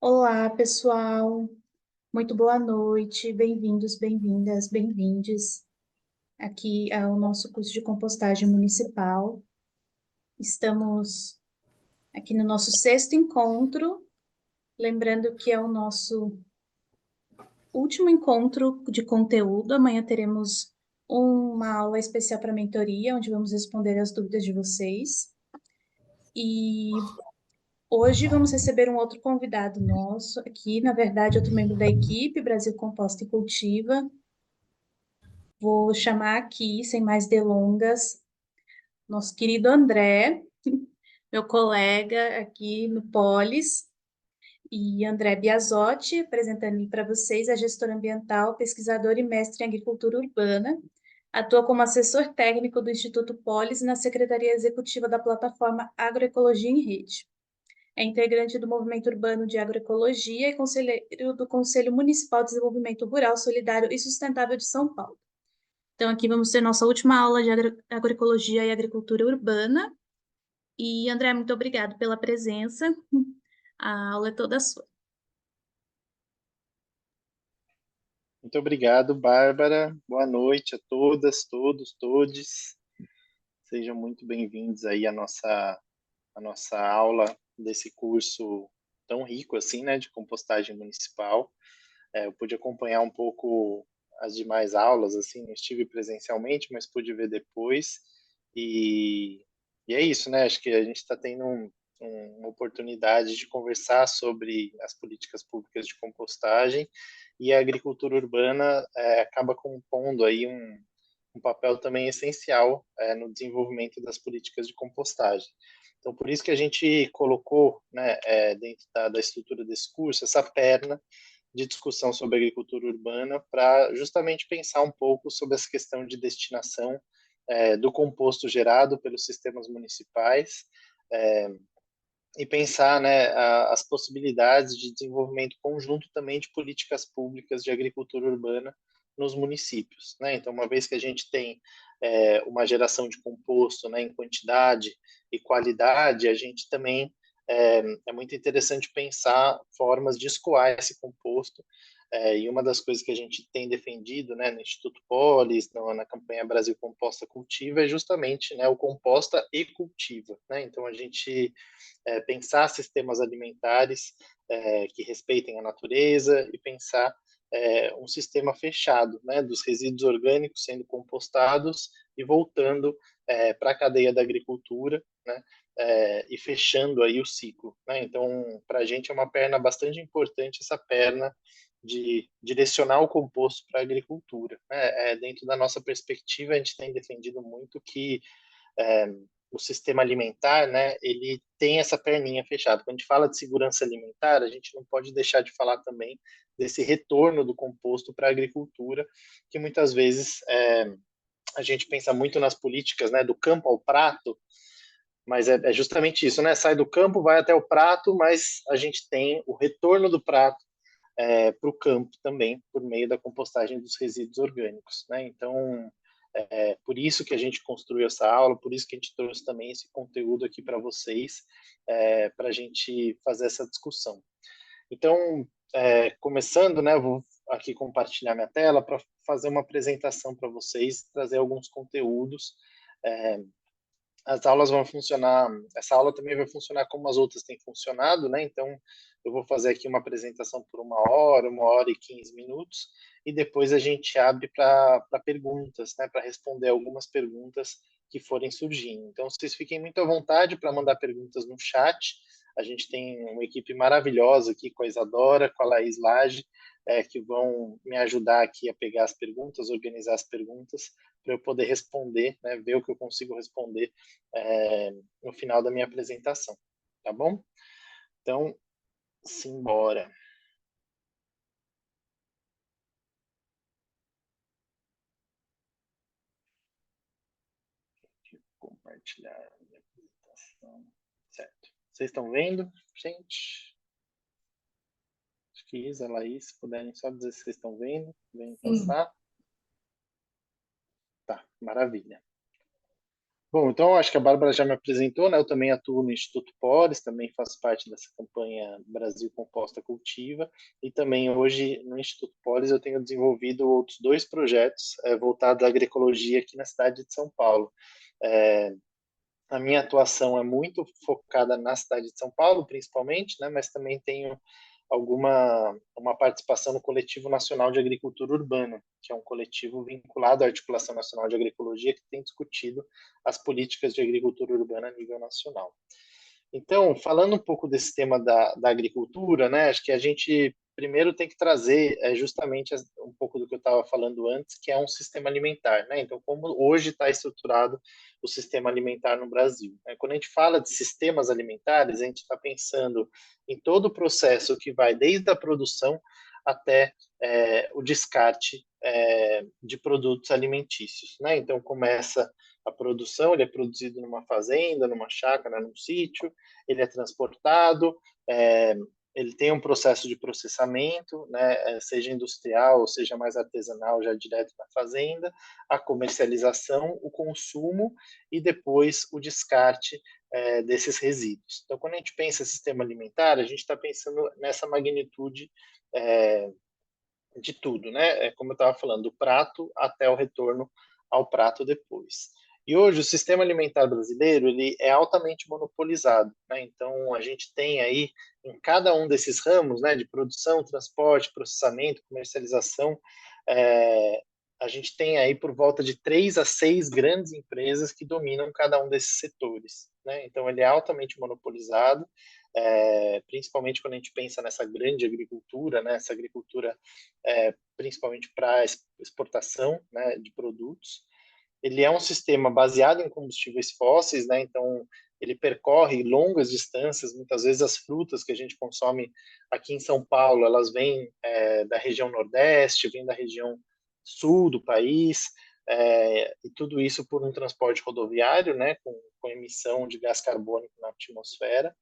Olá, pessoal. Muito boa noite. Bem-vindos, bem-vindas, bem-vindes aqui ao nosso curso de compostagem municipal. Estamos aqui no nosso sexto encontro, lembrando que é o nosso último encontro de conteúdo. Amanhã teremos uma aula especial para mentoria, onde vamos responder as dúvidas de vocês. E hoje vamos receber um outro convidado nosso aqui, na verdade, outro membro da equipe Brasil Composta e Cultiva. Vou chamar aqui, sem mais delongas, nosso querido André, meu colega aqui no Polis, e André Biasotti, apresentando para vocês a gestora ambiental, pesquisador e mestre em agricultura urbana. Atua como assessor técnico do Instituto Polis e na Secretaria Executiva da plataforma Agroecologia em Rede. É integrante do Movimento Urbano de Agroecologia e conselheiro do Conselho Municipal de Desenvolvimento Rural, Solidário e Sustentável de São Paulo. Então, aqui vamos ter nossa última aula de agroecologia e agricultura urbana. E, André, muito obrigado pela presença. A aula é toda sua. Muito obrigado, Bárbara. Boa noite a todas, todos, todes. Sejam muito bem-vindos aí à nossa aula desse curso tão rico assim, né, de compostagem municipal. Eu pude acompanhar um pouco as demais aulas, assim, não estive presencialmente, mas pude ver depois. E é isso, né? Acho que a gente está tendo uma oportunidade de conversar sobre as políticas públicas de compostagem e a agricultura urbana acaba compondo aí um papel também essencial no desenvolvimento das políticas de compostagem. Então, por isso que a gente colocou, né, dentro da estrutura desse curso, essa perna de discussão sobre agricultura urbana para justamente pensar um pouco sobre essa questão de destinação do composto gerado pelos sistemas municipais e pensar, né, as possibilidades de desenvolvimento conjunto também de políticas públicas de agricultura urbana nos municípios, né? Então, uma vez que a gente tem uma geração de composto, né, em quantidade e qualidade, a gente também é muito interessante pensar formas de escoar esse composto. E uma das coisas que a gente tem defendido, né, no Instituto Polis, na campanha Brasil Composta Cultiva, é justamente, né, o composta e cultiva, né? Então, a gente pensar sistemas alimentares que respeitem a natureza e pensar um sistema fechado, né, dos resíduos orgânicos sendo compostados e voltando para a cadeia da agricultura, né, e fechando aí o ciclo, né? Então, para a gente é uma perna bastante importante essa perna de direcionar o composto para a agricultura, né? Dentro da nossa perspectiva, a gente tem defendido muito que é, o sistema alimentar, né, ele tem essa perninha fechada. Quando a gente fala de segurança alimentar, a gente não pode deixar de falar também desse retorno do composto para a agricultura, que muitas vezes a gente pensa muito nas políticas, né, do campo ao prato, mas é justamente isso, né? Sai do campo, vai até o prato, mas a gente tem o retorno do prato para o campo também, por meio da compostagem dos resíduos orgânicos, né? Então, por isso que a gente construiu essa aula, por isso que a gente trouxe também esse conteúdo aqui para vocês, para a gente fazer essa discussão. Então, começando, né, eu vou aqui compartilhar minha tela para fazer uma apresentação para vocês, trazer alguns conteúdos. As aulas vão funcionar, essa aula também vai funcionar como as outras têm funcionado, né? Então, eu vou fazer aqui uma apresentação por 1 hora e 15 minutos, e depois a gente abre para perguntas, né? Para responder algumas perguntas que forem surgindo. Então, vocês fiquem muito à vontade para mandar perguntas no chat. A gente tem uma equipe maravilhosa aqui com a Isadora, com a Laís Lage, que vão me ajudar aqui a pegar as perguntas, organizar as perguntas, para eu poder responder, né, ver o que eu consigo responder no final da minha apresentação, tá bom? Então, simbora. Deixa eu compartilhar a minha apresentação. Certo. Vocês estão vendo, gente? Acho que Isa, Laís, se puderem só dizer se vocês estão vendo, vem Sim. passar. Tá, maravilha. Bom, então acho que a Bárbara já me apresentou, né? Eu também atuo no Instituto Polis, também faço parte dessa campanha Brasil Composta Cultiva, e também hoje no Instituto Polis eu tenho desenvolvido outros dois projetos voltados à agroecologia aqui na cidade de São Paulo. É, a minha atuação é muito focada na cidade de São Paulo, principalmente, né? Mas também tenho uma participação no Coletivo Nacional de Agricultura Urbana, que é um coletivo vinculado à Articulação Nacional de Agroecologia, que tem discutido as políticas de agricultura urbana a nível nacional. Então, falando um pouco desse tema da agricultura, né, acho que a gente primeiro tem que trazer justamente um pouco do que eu estava falando antes, que é um sistema alimentar, né? Então, como hoje está estruturado o sistema alimentar no Brasil, né? Quando a gente fala de sistemas alimentares, a gente está pensando em todo o processo que vai desde a produção até o descarte de produtos alimentícios, né? Então, começa a produção, ele é produzido numa fazenda, numa chácara, num sítio, ele é transportado, ele tem um processo de processamento, né, seja industrial ou seja mais artesanal, já direto na fazenda, a comercialização, o consumo e depois o descarte desses resíduos. Então, quando a gente pensa em sistema alimentar, a gente está pensando nessa magnitude de tudo, né? Como eu estava falando, do prato até o retorno ao prato depois. E hoje o sistema alimentar brasileiro ele é altamente monopolizado, né? Então a gente tem aí em cada um desses ramos, né, de produção, transporte, processamento, comercialização, é, a gente tem aí por volta de 3 a 6 grandes empresas que dominam cada um desses setores, né? Então ele é altamente monopolizado, principalmente quando a gente pensa nessa grande agricultura, né? Essa agricultura principalmente para exportação, né, de produtos. Ele é um sistema baseado em combustíveis fósseis, né? Então ele percorre longas distâncias. Muitas vezes as frutas que a gente consome aqui em São Paulo, elas vêm da região Nordeste, vêm da região Sul do país, e tudo isso por um transporte rodoviário, né? Com emissão de gás carbônico na atmosfera.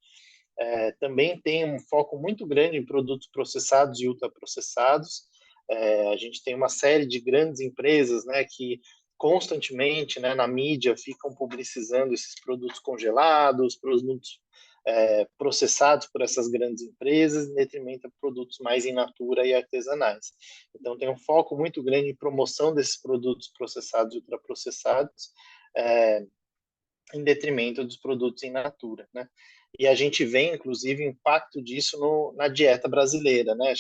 Também tem um foco muito grande em produtos processados e ultraprocessados. A gente tem uma série de grandes empresas, né, que constantemente, né, na mídia ficam publicizando esses produtos congelados, produtos processados por essas grandes empresas, em detrimento a produtos mais in natura e artesanais. Então, tem um foco muito grande em promoção desses produtos processados e ultraprocessados, é, em detrimento dos produtos in natura, né? E a gente vê, inclusive, o impacto disso na dieta brasileira, né?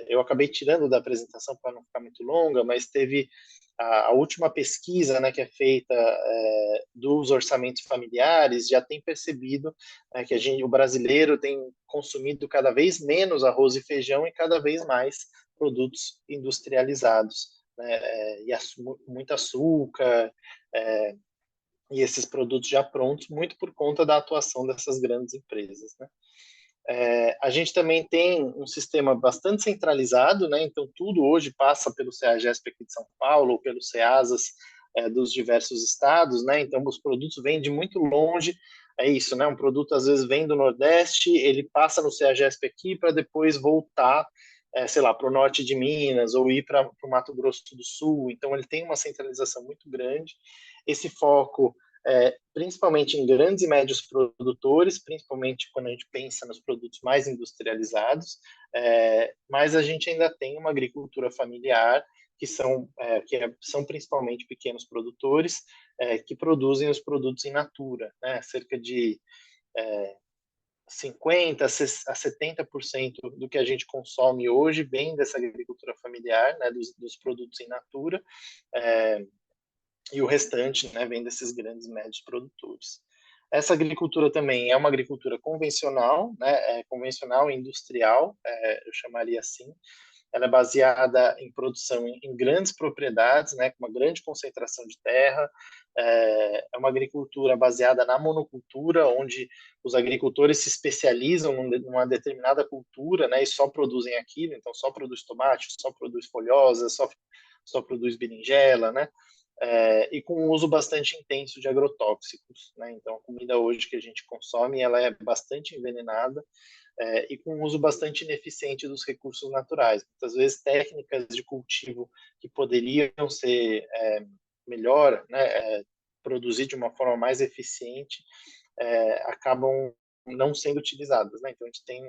Eu acabei tirando da apresentação para não ficar muito longa, mas teve a última pesquisa, né, que é feita dos orçamentos familiares, já tem percebido que o brasileiro tem consumido cada vez menos arroz e feijão e cada vez mais produtos industrializados, né? E muito açúcar, e esses produtos já prontos, muito por conta da atuação dessas grandes empresas, né? A gente também tem um sistema bastante centralizado, né? Então tudo hoje passa pelo CEAGESP aqui de São Paulo ou pelos CEASAS dos diversos estados, né? Então os produtos vêm de muito longe, é isso, né? Um produto às vezes vem do Nordeste, ele passa no CEAGESP aqui para depois voltar, sei lá, para o norte de Minas ou ir para o Mato Grosso do Sul. Então ele tem uma centralização muito grande. Esse foco principalmente em grandes e médios produtores, principalmente quando a gente pensa nos produtos mais industrializados, mas a gente ainda tem uma agricultura familiar que são principalmente pequenos produtores que produzem os produtos in natura, né? Cerca de 50 a 70% do que a gente consome hoje vem dessa agricultura familiar, né? Dos produtos in natura. E o restante, né, vem desses grandes médios produtores. Essa agricultura também é uma agricultura convencional, né, convencional e industrial, eu chamaria assim. Ela é baseada em produção em grandes propriedades, né, com uma grande concentração de terra. É uma agricultura baseada na monocultura, onde os agricultores se especializam numa determinada cultura, né, e só produzem aquilo. Então, só produz tomate, só produz folhosa, só produz berinjela, né? E com um uso bastante intenso de agrotóxicos, né? Então, a comida hoje que a gente consome, ela é bastante envenenada e com um uso bastante ineficiente dos recursos naturais. Muitas vezes, técnicas de cultivo que poderiam ser melhor, né, produzir de uma forma mais eficiente, acabam não sendo utilizadas, né? Então, a gente tem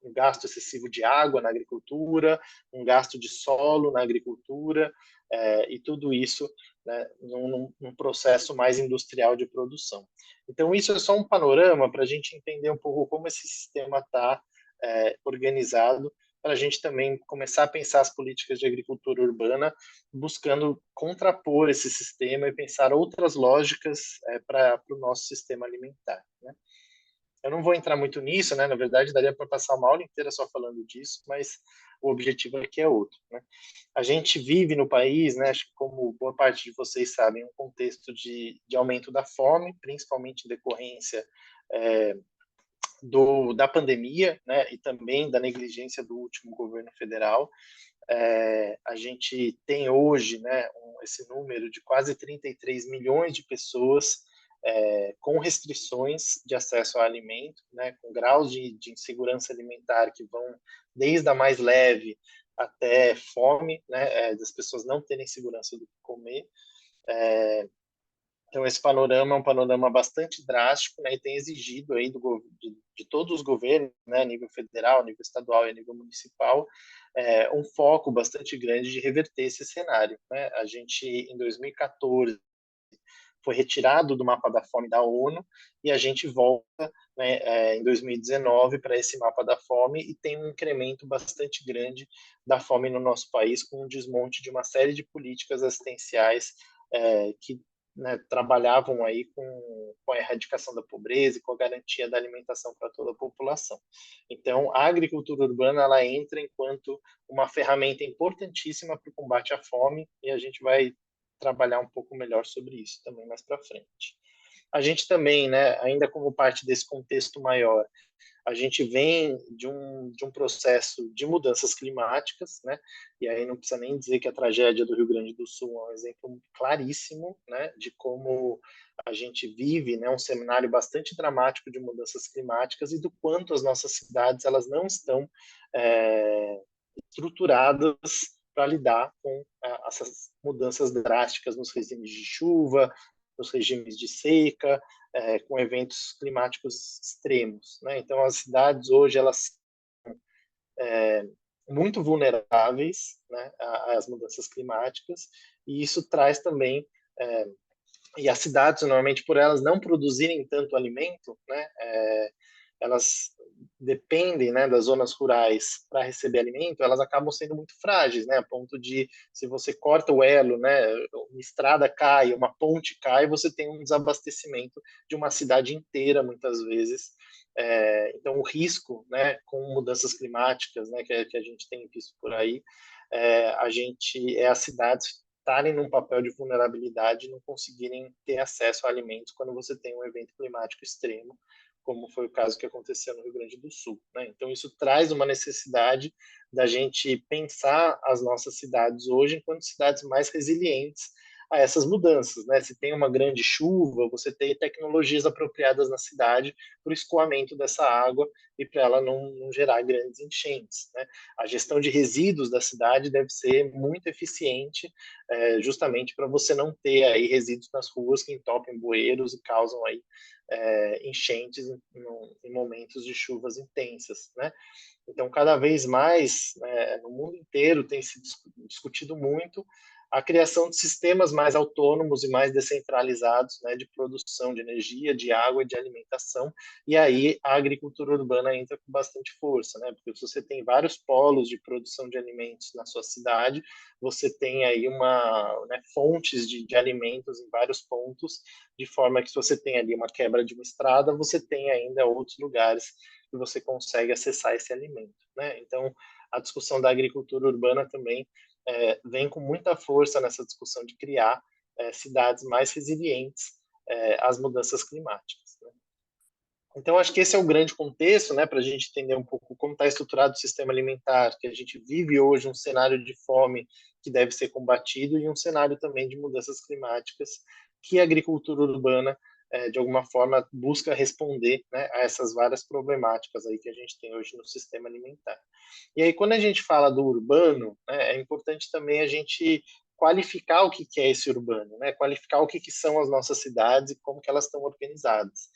um gasto excessivo de água na agricultura, um gasto de solo na agricultura, e tudo isso, né, num processo mais industrial de produção. Então, isso é só um panorama para a gente entender um pouco como esse sistema está organizado, para a gente também começar a pensar as políticas de agricultura urbana, buscando contrapor esse sistema e pensar outras lógicas para o nosso sistema alimentar, né? Eu não vou entrar muito nisso, né? Na verdade, daria para passar uma aula inteira só falando disso, mas o objetivo aqui é outro, né? A gente vive no país, né? Acho que como boa parte de vocês sabem, um contexto de aumento da fome, principalmente em decorrência da pandemia, né? E também da negligência do último governo federal. A gente tem hoje, né, esse número de quase 33 milhões de pessoas com restrições de acesso ao alimento, né, com graus de insegurança alimentar que vão desde a mais leve até fome, né, das pessoas não terem segurança do que comer. Então, esse panorama é um panorama bastante drástico, né, e tem exigido aí de todos os governos, né, a nível federal, a nível estadual e a nível municipal, um foco bastante grande de reverter esse cenário, né? A gente, em 2014, foi retirado do mapa da fome da ONU e a gente volta, né, em 2019 para esse mapa da fome e tem um incremento bastante grande da fome no nosso país, com um desmonte de uma série de políticas assistenciais que, né, trabalhavam aí com a erradicação da pobreza e com a garantia da alimentação para toda a população. Então, a agricultura urbana ela entra enquanto uma ferramenta importantíssima para o combate à fome e a gente vai trabalhar um pouco melhor sobre isso também mais para frente. A gente também, né, ainda como parte desse contexto maior, a gente vem de um processo de mudanças climáticas, né? E aí não precisa nem dizer que a tragédia do Rio Grande do Sul é um exemplo claríssimo, né, de como a gente vive, né, um cenário bastante dramático de mudanças climáticas e do quanto as nossas cidades elas não estão estruturadas para lidar com essas mudanças drásticas nos regimes de chuva, nos regimes de seca, com eventos climáticos extremos, né? Então, as cidades hoje elas muito vulneráveis, né, às mudanças climáticas, e isso traz também e as cidades normalmente por elas não produzirem tanto alimento, né, elas dependem, né, das zonas rurais para receber alimento, elas acabam sendo muito frágeis, né, a ponto de se você corta o elo, né, uma estrada cai, uma ponte cai, você tem um desabastecimento de uma cidade inteira muitas vezes. Então o risco, né, com mudanças climáticas, né, que a gente tem visto por aí, a gente as cidades estarem num papel de vulnerabilidade e não conseguirem ter acesso a alimentos quando você tem um evento climático extremo, como foi o caso que aconteceu no Rio Grande do Sul, né? Então, isso traz uma necessidade da gente pensar as nossas cidades hoje enquanto cidades mais resilientes a essas mudanças, né? Se tem uma grande chuva, você tem tecnologias apropriadas na cidade para o escoamento dessa água e para ela não gerar grandes enchentes, né? A gestão de resíduos da cidade deve ser muito eficiente, justamente para você não ter aí resíduos nas ruas que entopem bueiros e causam aí enchentes em momentos de chuvas intensas, né? Então, cada vez mais, no mundo inteiro, tem se discutido muito a criação de sistemas mais autônomos e mais descentralizados, né, de produção de energia, de água e de alimentação. E aí a agricultura urbana entra com bastante força, né? Porque se você tem vários polos de produção de alimentos na sua cidade, você tem aí fontes de alimentos em vários pontos, de forma que se você tem ali uma quebra de uma estrada, você tem ainda outros lugares que você consegue acessar esse alimento, né? Então, a discussão da agricultura urbana também vem com muita força nessa discussão de criar cidades mais resilientes às mudanças climáticas, né? Então, acho que esse é o grande contexto, né, para a gente entender um pouco como está estruturado o sistema alimentar, que a gente vive hoje um cenário de fome que deve ser combatido e um cenário também de mudanças climáticas que a agricultura urbana, de alguma forma, busca responder, né, a essas várias problemáticas aí que a gente tem hoje no sistema alimentar. E aí, quando a gente fala do urbano, né, é importante também a gente qualificar o que é esse urbano, né? Qualificar o que são as nossas cidades e como que elas estão organizadas.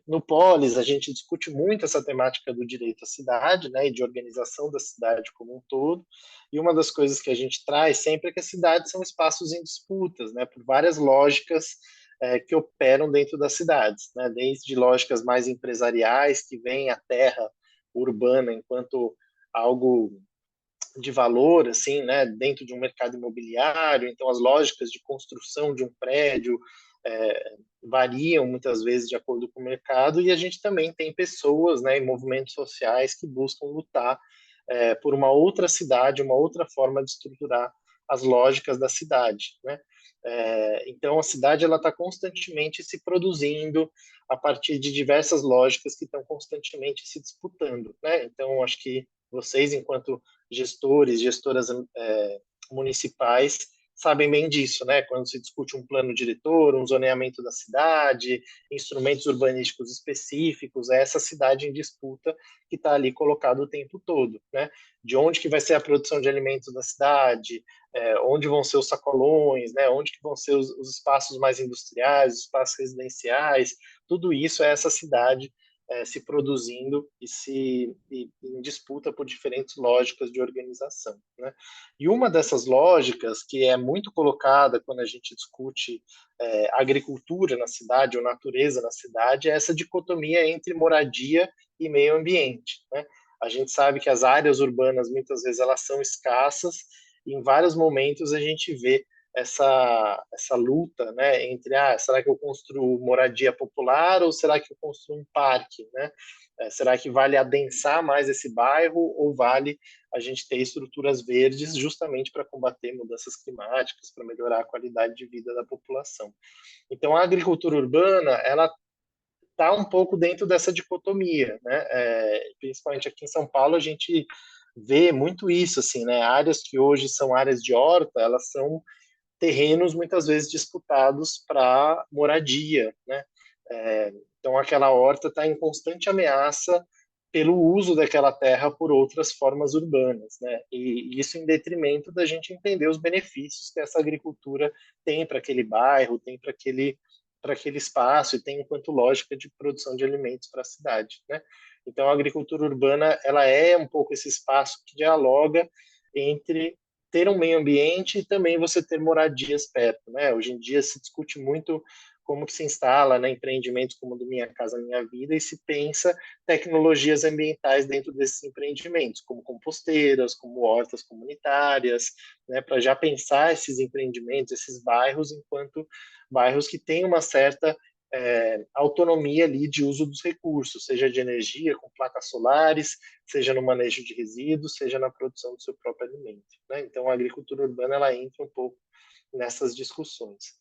No Polis, a gente discute muito essa temática do direito à cidade, né, e de organização da cidade como um todo, e uma das coisas que a gente traz sempre é que as cidades são espaços em disputas, né, por várias lógicas que operam dentro das cidades, né, desde lógicas mais empresariais, que veem a terra urbana enquanto algo de valor, assim, né, dentro de um mercado imobiliário. Então, as lógicas de construção de um prédio variam muitas vezes de acordo com o mercado, e a gente também tem pessoas, né, e movimentos sociais que buscam lutar por uma outra cidade, uma outra forma de estruturar as lógicas da cidade, né? Então, a cidade ela está constantemente se produzindo a partir de diversas lógicas que estão constantemente se disputando, né? Então, acho que vocês, enquanto gestores, gestoras municipais, sabem bem disso, né? Quando se discute um plano diretor, um zoneamento da cidade, instrumentos urbanísticos específicos, é essa cidade em disputa que está ali colocado o tempo todo, né? De onde que vai ser a produção de alimentos da cidade, onde vão ser os sacolões, né? Onde que vão ser os espaços mais industriais, os espaços residenciais, tudo isso é essa cidade se produzindo e em disputa por diferentes lógicas de organização, né? E uma dessas lógicas que é muito colocada quando a gente discute agricultura na cidade ou natureza na cidade é essa dicotomia entre moradia e meio ambiente, né? A gente sabe que as áreas urbanas muitas vezes elas são escassas e em vários momentos a gente vê essa luta, né, entre será que eu construo moradia popular ou será que eu construo um parque, né? Será que vale adensar mais esse bairro ou vale a gente ter estruturas verdes justamente para combater mudanças climáticas, para melhorar a qualidade de vida da população? Então, a agricultura urbana, ela está um pouco dentro dessa dicotomia, né? Principalmente aqui em São Paulo, a gente vê muito isso, assim, né? Áreas que hoje são áreas de horta, elas são terrenos muitas vezes disputados para moradia, né? Então aquela horta está em constante ameaça pelo uso daquela terra por outras formas urbanas, né? E isso em detrimento da gente entender os benefícios que essa agricultura tem para aquele bairro, tem para aquele espaço e tem enquanto lógica de produção de alimentos para a cidade, né? Então a agricultura urbana ela é um pouco esse espaço que dialoga entre ter um meio ambiente e também você ter moradias perto, né? Hoje em dia se discute muito como que se instala, né, empreendimentos como o do Minha Casa Minha Vida e se pensa tecnologias ambientais dentro desses empreendimentos, como composteiras, como hortas comunitárias, né, para já pensar esses empreendimentos, esses bairros enquanto bairros que têm uma certa autonomia ali de uso dos recursos, seja de energia com placas solares, seja no manejo de resíduos, seja na produção do seu próprio alimento, né? Então, a agricultura urbana ela entra um pouco nessas discussões.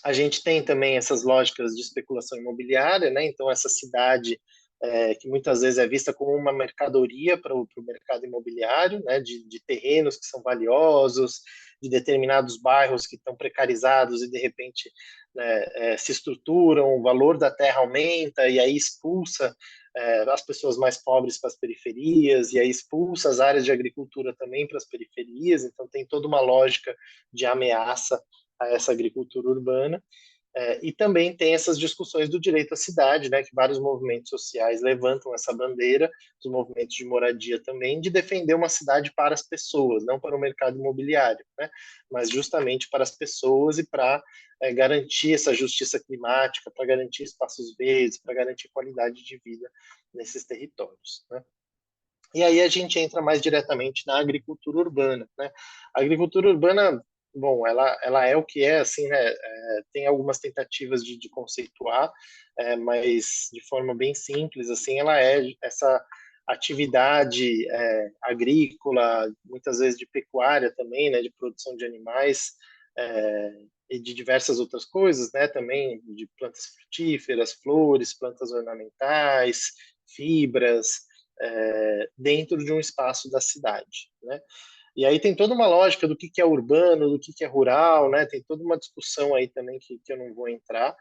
A gente tem também essas lógicas de especulação imobiliária, né? Então, essa cidade que muitas vezes é vista como uma mercadoria para o mercado imobiliário, né? De terrenos que são valiosos, de determinados bairros que estão precarizados e, de repente, né, se estruturam, o valor da terra aumenta e aí expulsa as pessoas mais pobres para as periferias e aí expulsa as áreas de agricultura também para as periferias. Então, tem toda uma lógica de ameaça a essa agricultura urbana. E também tem essas discussões do direito à cidade, né, que vários movimentos sociais levantam essa bandeira, os movimentos de moradia também, de defender uma cidade para as pessoas, não para o mercado imobiliário, né, mas justamente para as pessoas e para garantir essa justiça climática, para garantir espaços verdes, para garantir qualidade de vida nesses territórios, né. E aí a gente entra mais diretamente na agricultura urbana, né? A agricultura urbana, bom, ela é o que é, assim, né? Tem algumas tentativas de conceituar, mas de forma bem simples, assim, ela é essa atividade agrícola, muitas vezes de pecuária também, né? De produção de animais e de diversas outras coisas, né? Também de plantas frutíferas, flores, plantas ornamentais, fibras, dentro de um espaço da cidade, né? E aí tem toda uma lógica do que é urbano, do que é rural, né? Tem toda uma discussão aí também que eu não vou entrar,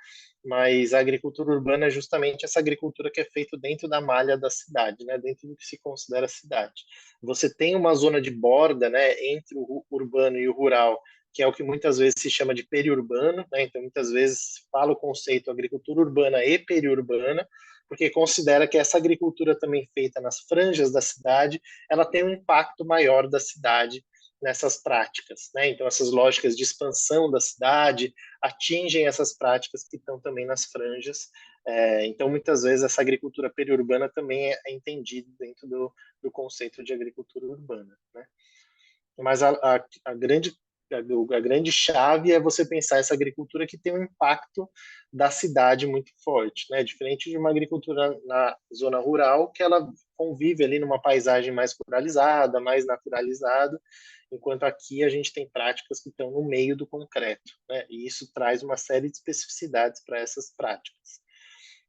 mas a agricultura urbana é justamente essa agricultura que é feita dentro da malha da cidade, né? Dentro do que se considera cidade. Você tem uma zona de borda, né, entre o urbano e o rural, que é o que muitas vezes se chama de periurbano, né? Então muitas vezes fala o conceito agricultura urbana e periurbana, porque considera que essa agricultura também feita nas franjas da cidade, ela tem um impacto maior da cidade nessas práticas, né? Então essas lógicas de expansão da cidade atingem essas práticas que estão também nas franjas. Então muitas vezes essa agricultura periurbana também é entendida dentro do conceito de agricultura urbana, né? Mas a grande chave é você pensar essa agricultura que tem um impacto da cidade muito forte, né? Diferente de uma agricultura na zona rural, que ela convive ali numa paisagem mais ruralizada, mais naturalizada, enquanto aqui a gente tem práticas que estão no meio do concreto, né? E isso traz uma série de especificidades para essas práticas.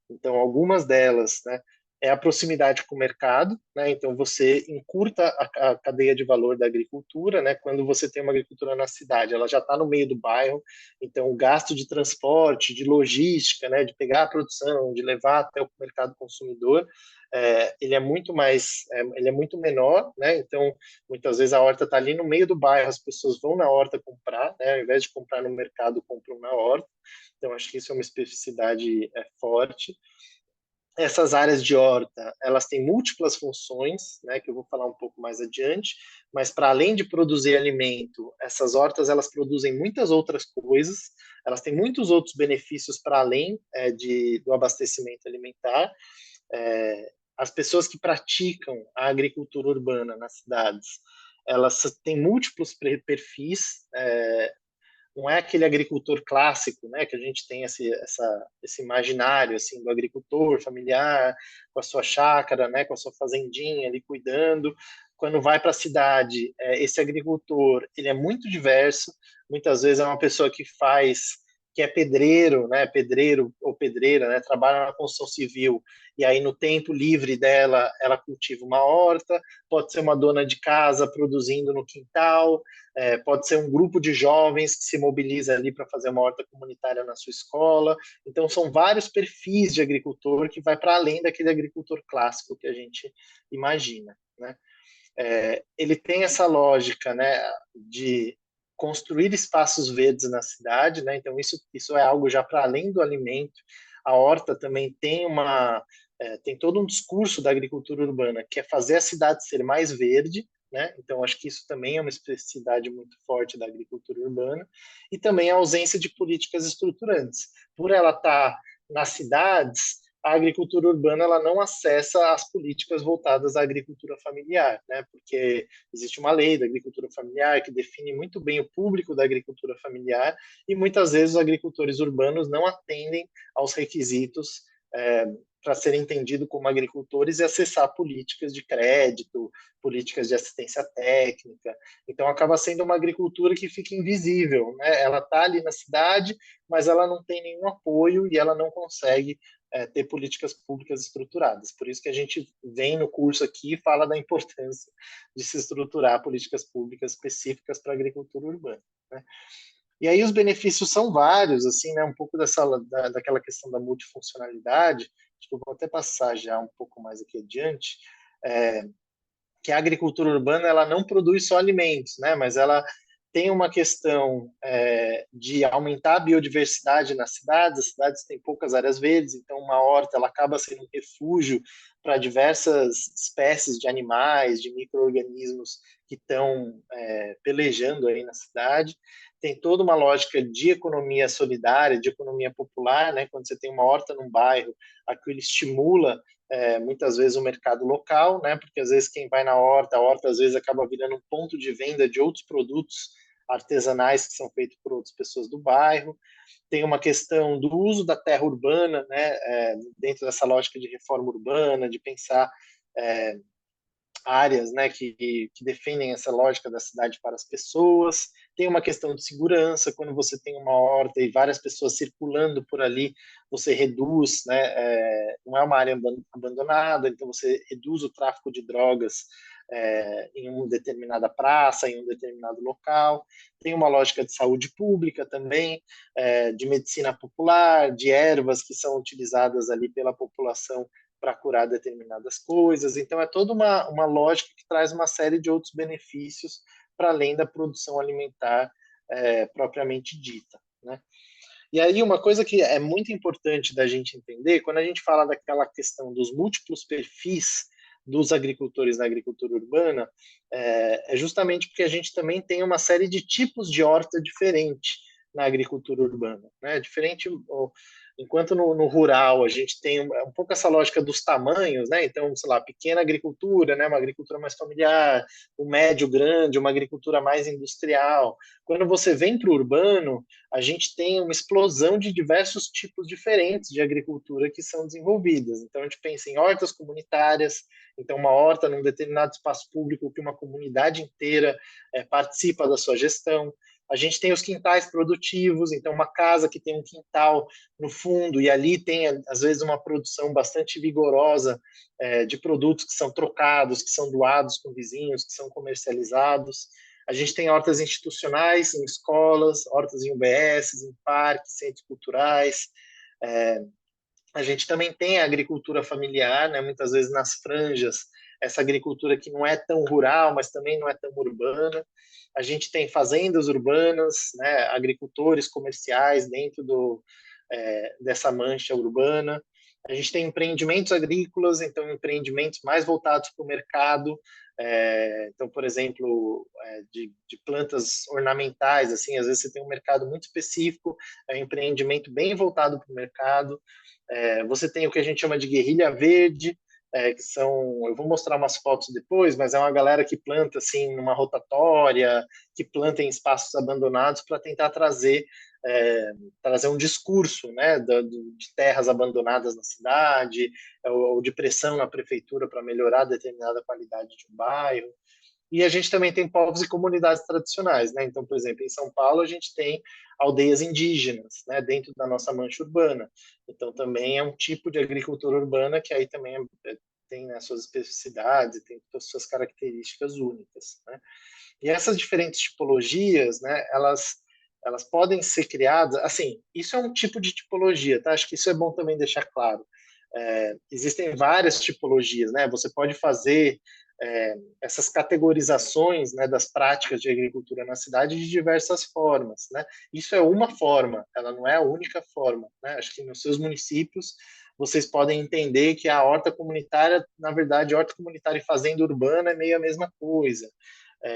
Então, algumas delas, né, é a proximidade com o mercado, né? Então você encurta a cadeia de valor da agricultura, né? Quando você tem uma agricultura na cidade, ela já está no meio do bairro, então o gasto de transporte, de logística, né? De pegar a produção, de levar até o mercado consumidor, ele é muito mais, ele é muito menor, né? Então muitas vezes a horta está ali no meio do bairro, as pessoas vão na horta comprar, né? Ao invés de comprar no mercado, compram na horta. Então acho que isso é uma especificidade forte. Essas áreas de horta, elas têm múltiplas funções, né, que eu vou falar um pouco mais adiante, mas para além de produzir alimento, essas hortas elas produzem muitas outras coisas, elas têm muitos outros benefícios para além do abastecimento alimentar. As pessoas que praticam a agricultura urbana nas cidades, elas têm múltiplos perfis, não é aquele agricultor clássico, né, que a gente tem esse imaginário assim do agricultor familiar com a sua chácara, né, com a sua fazendinha ali cuidando. Quando vai para a cidade, esse agricultor ele é muito diverso. Muitas vezes é uma pessoa que é pedreiro, né, pedreiro ou pedreira, né, trabalha na construção civil e aí no tempo livre dela ela cultiva uma horta. Pode ser uma dona de casa produzindo no quintal. Pode ser um grupo de jovens que se mobiliza ali para fazer uma horta comunitária na sua escola. Então, são vários perfis de agricultor que vai para além daquele agricultor clássico que a gente imagina, né? Ele tem essa lógica, né, de construir espaços verdes na cidade, né? Então, isso é algo já para além do alimento. A horta também tem todo um discurso da agricultura urbana, que é fazer a cidade ser mais verde, né? Então, acho que isso também é uma especificidade muito forte da agricultura urbana, e também a ausência de políticas estruturantes. Por ela estar nas cidades, a agricultura urbana ela não acessa as políticas voltadas à agricultura familiar, né? Porque existe uma lei da agricultura familiar que define muito bem o público da agricultura familiar e muitas vezes os agricultores urbanos não atendem aos requisitos para serem entendidos como agricultores e acessar políticas de crédito, políticas de assistência técnica. Então, acaba sendo uma agricultura que fica invisível, né? Ela está ali na cidade, mas ela não tem nenhum apoio e ela não consegue ter políticas públicas estruturadas. Por isso que a gente vem no curso aqui e fala da importância de se estruturar políticas públicas específicas para a agricultura urbana, né? E aí os benefícios são vários, assim, né? Um pouco daquela questão da multifuncionalidade, acho que eu vou até passar já um pouco mais aqui adiante, que a agricultura urbana ela não produz só alimentos, né? Mas ela tem uma questão de aumentar a biodiversidade nas cidades. As cidades têm poucas áreas verdes, então uma horta ela acaba sendo um refúgio para diversas espécies de animais, de micro-organismos que estão pelejando aí na cidade. Tem toda uma lógica de economia solidária, de economia popular, né? Quando você tem uma horta num bairro, aquilo estimula muitas vezes o mercado local, né? Porque às vezes quem vai na horta, a horta às vezes acaba virando um ponto de venda de outros produtos artesanais que são feitos por outras pessoas do bairro. Tem uma questão do uso da terra urbana, né? Dentro dessa lógica de reforma urbana, de pensar áreas, né, que definem essa lógica da cidade para as pessoas. Tem uma questão de segurança, quando você tem uma horta e várias pessoas circulando por ali, você reduz, né, não é uma área abandonada, então você reduz o tráfico de drogas em uma determinada praça, em um determinado local. Tem uma lógica de saúde pública também, de medicina popular, de ervas que são utilizadas ali pela população para curar determinadas coisas. Então, é toda uma lógica que traz uma série de outros benefícios para além da produção alimentar propriamente dita, né? E aí, uma coisa que é muito importante da gente entender, quando a gente fala daquela questão dos múltiplos perfis dos agricultores na agricultura urbana, é justamente porque a gente também tem uma série de tipos de horta diferente na agricultura urbana, né? Diferente, enquanto no rural a gente tem um pouco essa lógica dos tamanhos, né? Então, sei lá, pequena agricultura, né? Uma agricultura mais familiar, o médio, grande, uma agricultura mais industrial. Quando você vem para o urbano, a gente tem uma explosão de diversos tipos diferentes de agricultura que são desenvolvidas. Então, a gente pensa em hortas comunitárias, então, uma horta num determinado espaço público que uma comunidade inteira participa da sua gestão. A gente tem os quintais produtivos, então uma casa que tem um quintal no fundo e ali tem, às vezes, uma produção bastante vigorosa de produtos que são trocados, que são doados com vizinhos, que são comercializados. A gente tem hortas institucionais em escolas, hortas em UBS, em parques, centros culturais. É, a gente também tem a agricultura familiar, né, muitas vezes nas franjas, essa agricultura que não é tão rural, mas também não é tão urbana. A gente tem fazendas urbanas, né, agricultores comerciais dentro dessa mancha urbana. A gente tem empreendimentos agrícolas, então empreendimentos mais voltados para o mercado. Então, por exemplo, de plantas ornamentais, assim, às vezes você tem um mercado muito específico, é um empreendimento bem voltado para o mercado. Você tem o que a gente chama de guerrilha verde, que são, eu vou mostrar umas fotos depois, mas é uma galera que planta assim numa rotatória, que planta em espaços abandonados para tentar trazer um discurso, né, de terras abandonadas na cidade, ou de pressão na prefeitura para melhorar determinada qualidade de um bairro. E a gente também tem povos e comunidades tradicionais, né? Então, por exemplo, em São Paulo a gente tem aldeias indígenas, né, dentro da nossa mancha urbana. Então, também é um tipo de agricultura urbana que aí também tem, né, suas especificidades, tem suas características únicas, né? E essas diferentes tipologias, né, elas podem ser criadas, assim, isso é um tipo de tipologia, tá? Acho que isso é bom também deixar claro. Existem várias tipologias, né? Você pode fazer essas categorizações, né, das práticas de agricultura na cidade de diversas formas, né? Isso é uma forma, ela não é a única forma, né? Acho que nos seus municípios vocês podem entender que a horta comunitária, na verdade, horta comunitária e fazenda urbana é meio a mesma coisa.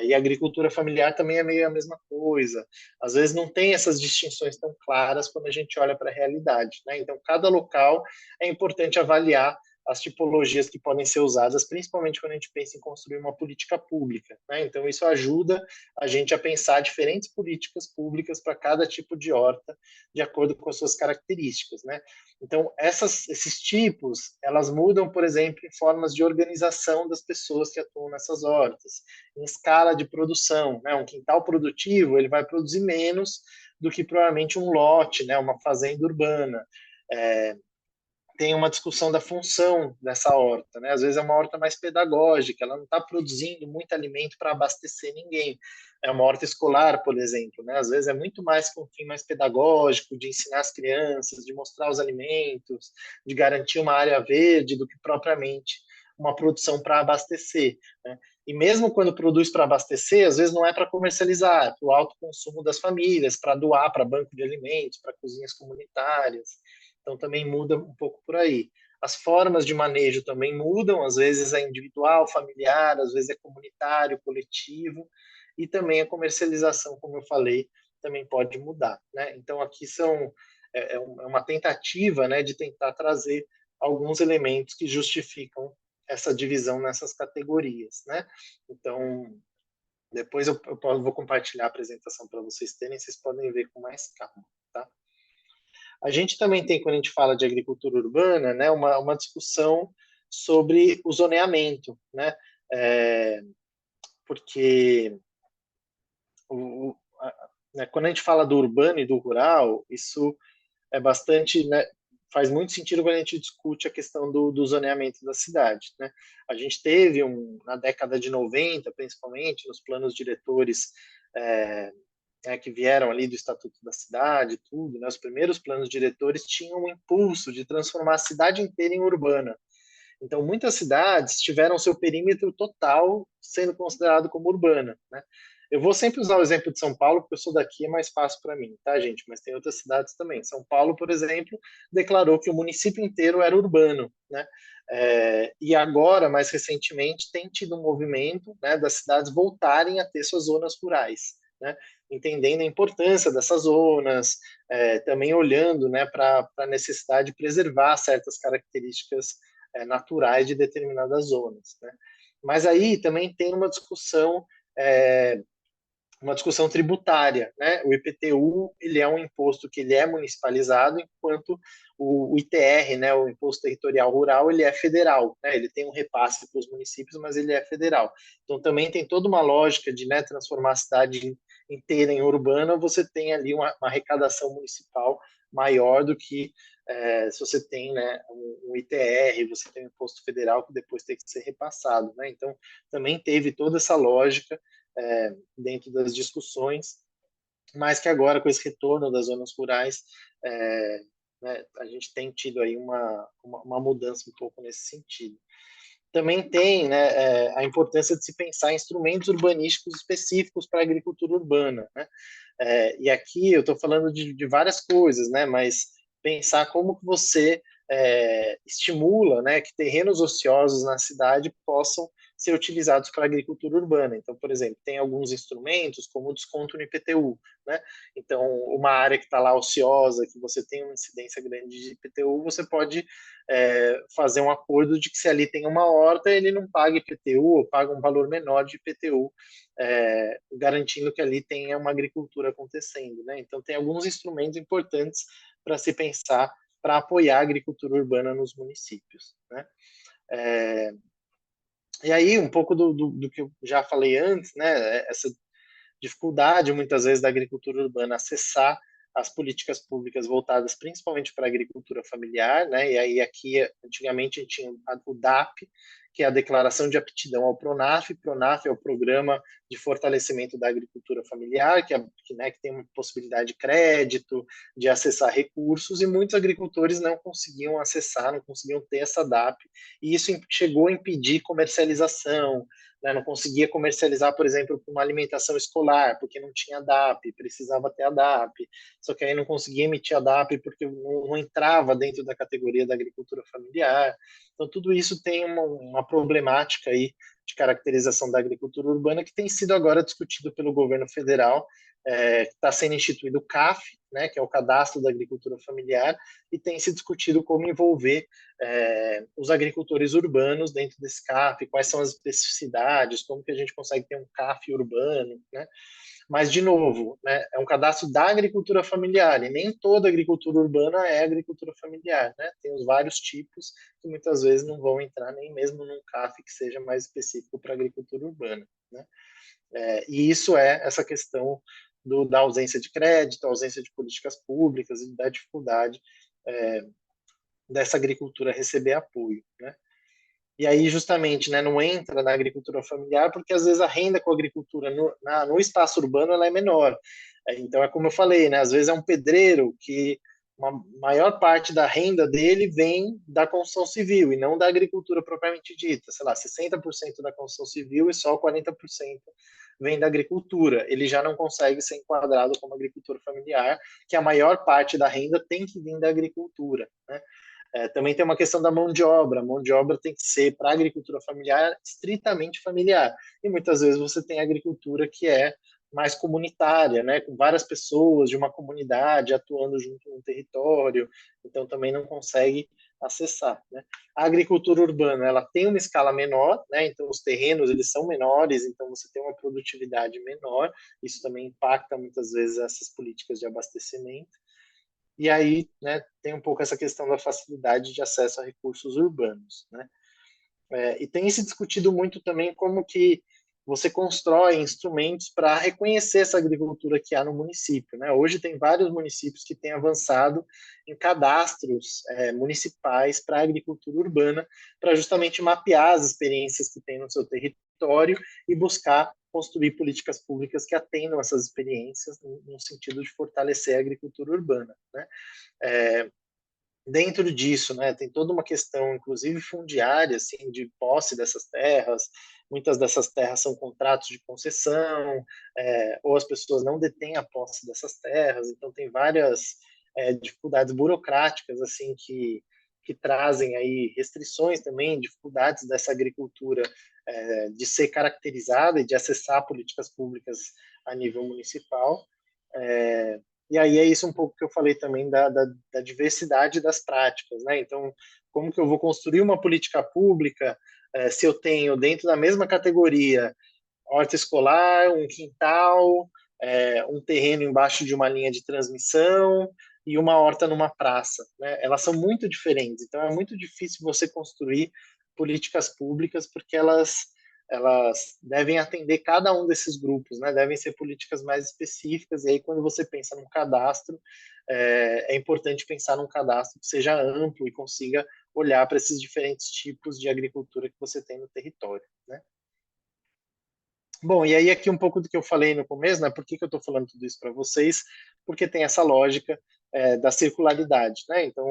E a agricultura familiar também é meio a mesma coisa. Às vezes não tem essas distinções tão claras quando a gente olha para a realidade, né? Então, cada local é importante avaliar as tipologias que podem ser usadas, principalmente quando a gente pensa em construir uma política pública, né? Então, isso ajuda a gente a pensar diferentes políticas públicas para cada tipo de horta, de acordo com as suas características, né? Então, esses tipos, elas mudam, por exemplo, em formas de organização das pessoas que atuam nessas hortas, em escala de produção, né? Um quintal produtivo, ele vai produzir menos do que provavelmente um lote, né? Uma fazenda urbana. É, tem uma discussão da função dessa horta, né? Às vezes é uma horta mais pedagógica, ela não está produzindo muito alimento para abastecer ninguém. É uma horta escolar, por exemplo, né? Às vezes é muito mais com um fim mais pedagógico, de ensinar as crianças, de mostrar os alimentos, de garantir uma área verde, do que propriamente uma produção para abastecer, né? E mesmo quando produz para abastecer, às vezes não é para comercializar, é para o alto consumo das famílias, para doar para banco de alimentos, para cozinhas comunitárias. Então também muda um pouco por aí. As formas de manejo também mudam, às vezes é individual, familiar, às vezes é comunitário, coletivo, e também a comercialização, como eu falei, também pode mudar, né? Então aqui é uma tentativa, né, de tentar trazer alguns elementos que justificam essa divisão nessas categorias, né? Então depois eu vou compartilhar a apresentação para vocês terem, vocês podem ver com mais calma, tá? A gente também tem, quando a gente fala de agricultura urbana, né, uma discussão sobre o zoneamento, né? porque né, quando a gente fala do urbano e do rural, isso é bastante, né, faz muito sentido quando a gente discute a questão do zoneamento da cidade, né? A gente teve, na década de 90, principalmente, nos planos diretores que vieram ali do Estatuto da Cidade, tudo, né? Os primeiros planos diretores tinham um impulso de transformar a cidade inteira em urbana. Então, muitas cidades tiveram seu perímetro total sendo considerado como urbana, né? Eu vou sempre usar o exemplo de São Paulo, porque eu sou daqui, é mais fácil para mim, tá, gente? Mas tem outras cidades também. São Paulo, por exemplo, declarou que o município inteiro era urbano, né? E agora, mais recentemente, tem tido um movimento, né, das cidades voltarem a ter suas zonas rurais, né? Entendendo a importância dessas zonas, também olhando, né, para a necessidade de preservar certas características naturais de determinadas zonas, né? Mas aí também tem uma discussão tributária, né? O IPTU ele é um imposto que ele é municipalizado, enquanto o ITR, né, o Imposto Territorial Rural, ele é federal, né? Ele tem um repasse para os municípios, mas ele é federal. Então também tem toda uma lógica de, né, transformar a cidade inteira em urbana. Você tem ali uma arrecadação municipal maior do que se você tem, né, um ITR, você tem um imposto federal que depois tem que ser repassado, né? Então também teve toda essa lógica dentro das discussões, mas que agora, com esse retorno das zonas rurais, né, a gente tem tido aí uma mudança um pouco nesse sentido. Também tem, né, a importância de se pensar em instrumentos urbanísticos específicos para a agricultura urbana, né? E aqui eu estou falando de várias coisas, né, mas pensar como que você estimula, né, que terrenos ociosos na cidade possam ser utilizados para a agricultura urbana. Então, por exemplo, tem alguns instrumentos, como o desconto no IPTU, né? Então, uma área que está lá ociosa, que você tem uma incidência grande de IPTU, você pode fazer um acordo de que se ali tem uma horta, ele não paga IPTU ou paga um valor menor de IPTU, garantindo que ali tenha uma agricultura acontecendo, né? Então, tem alguns instrumentos importantes para se pensar para apoiar a agricultura urbana nos municípios, né? E aí, um pouco do que eu já falei antes, né? Essa dificuldade, muitas vezes, da agricultura urbana acessar as políticas públicas voltadas principalmente para a agricultura familiar, né? E aí aqui, antigamente, a gente tinha o DAP, que é a Declaração de Aptidão ao PRONAF. PRONAF é o Programa de Fortalecimento da Agricultura Familiar, né, que tem uma possibilidade de crédito, de acessar recursos, e muitos agricultores não conseguiam acessar, não conseguiam ter essa DAP, e isso chegou a impedir comercialização, né? Não conseguia comercializar, por exemplo, uma alimentação escolar, porque não tinha DAP, precisava ter a DAP, só que aí não conseguia emitir a DAP porque não entrava dentro da categoria da agricultura familiar. Então, tudo isso tem uma problemática aí de caracterização da agricultura urbana que tem sido agora discutido pelo governo federal. Está sendo instituído o CAF, né, que é o Cadastro da Agricultura Familiar, e tem se discutido como envolver os agricultores urbanos dentro desse CAF, quais são as especificidades, como que a gente consegue ter um CAF urbano, né? Mas, de novo, né, é um cadastro da agricultura familiar, e nem toda agricultura urbana é agricultura familiar, né? Tem os vários tipos que muitas vezes não vão entrar nem mesmo num CAF que seja mais específico para agricultura urbana, né? E isso é essa questão da ausência de crédito, ausência de políticas públicas e da dificuldade dessa agricultura receber apoio, né? E aí, justamente, né, não entra na agricultura familiar, porque às vezes a renda com a agricultura no espaço urbano ela é menor. Então, é como eu falei, né, às vezes é um pedreiro que uma maior parte da renda dele vem da construção civil e não da agricultura propriamente dita. Sei lá, 60% da construção civil e só 40% vem da agricultura. Ele já não consegue ser enquadrado como agricultor familiar, que a maior parte da renda tem que vir da agricultura, né? Também tem uma questão da mão de obra. A mão de obra tem que ser, para a agricultura familiar, estritamente familiar. E muitas vezes você tem agricultura que é mais comunitária, né, com várias pessoas de uma comunidade atuando junto no território, então também não consegue acessar, né? A agricultura urbana, ela tem uma escala menor, né, então os terrenos eles são menores, então você tem uma produtividade menor, isso também impacta muitas vezes essas políticas de abastecimento. E aí, né, tem um pouco essa questão da facilidade de acesso a recursos urbanos, né? E tem se discutido muito também como que você constrói instrumentos para reconhecer essa agricultura que há no município, né? Hoje tem vários municípios que têm avançado em cadastros municipais para a agricultura urbana, para justamente mapear as experiências que tem no seu território e buscar construir políticas públicas que atendam essas experiências no sentido de fortalecer a agricultura urbana, né? É, Dentro disso, né, tem toda uma questão, inclusive fundiária, assim, de posse dessas terras. Muitas dessas terras são contratos de concessão, ou as pessoas não detêm a posse dessas terras. Então tem várias dificuldades burocráticas, assim, que trazem aí restrições também, dificuldades dessa agricultura de ser caracterizada e de acessar políticas públicas a nível municipal. É, e aí é isso um pouco que eu falei também da diversidade das práticas, né? Então, como que eu vou construir uma política pública se eu tenho dentro da mesma categoria horta escolar, um quintal, um terreno embaixo de uma linha de transmissão e uma horta numa praça, né? Elas são muito diferentes, então é muito difícil você construir políticas públicas porque elas devem atender cada um desses grupos, né? Devem ser políticas mais específicas. E aí, quando você pensa num cadastro, é importante pensar num cadastro que seja amplo e consiga olhar para esses diferentes tipos de agricultura que você tem no território, né? Bom, e aí aqui um pouco do que eu falei no começo, né? Por que que eu estou falando tudo isso para vocês? Porque tem essa lógica da circularidade, né? Então,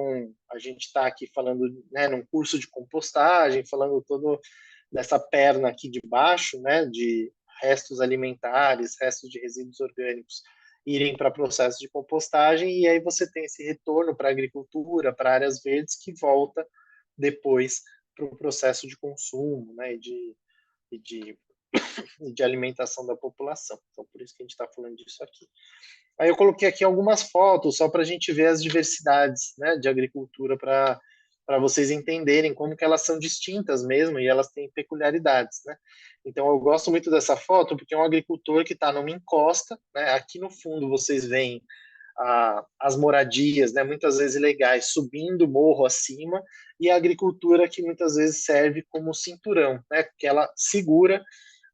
a gente está aqui falando, né, num curso de compostagem, falando todo dessa perna aqui de baixo, né, de restos alimentares, restos de resíduos orgânicos irem para processo de compostagem, e aí você tem esse retorno para a agricultura, para áreas verdes, que volta depois para o processo de consumo, né, e de de alimentação da população. Então, por isso que a gente está falando disso aqui. Aí eu coloquei aqui algumas fotos só para a gente ver as diversidades, né, de agricultura para vocês entenderem como que elas são distintas mesmo e elas têm peculiaridades, né? Então eu gosto muito dessa foto porque é um agricultor que está numa encosta, né? Aqui no fundo vocês veem as moradias, né, muitas vezes ilegais, subindo morro acima, e a agricultura que muitas vezes serve como cinturão, né, que ela segura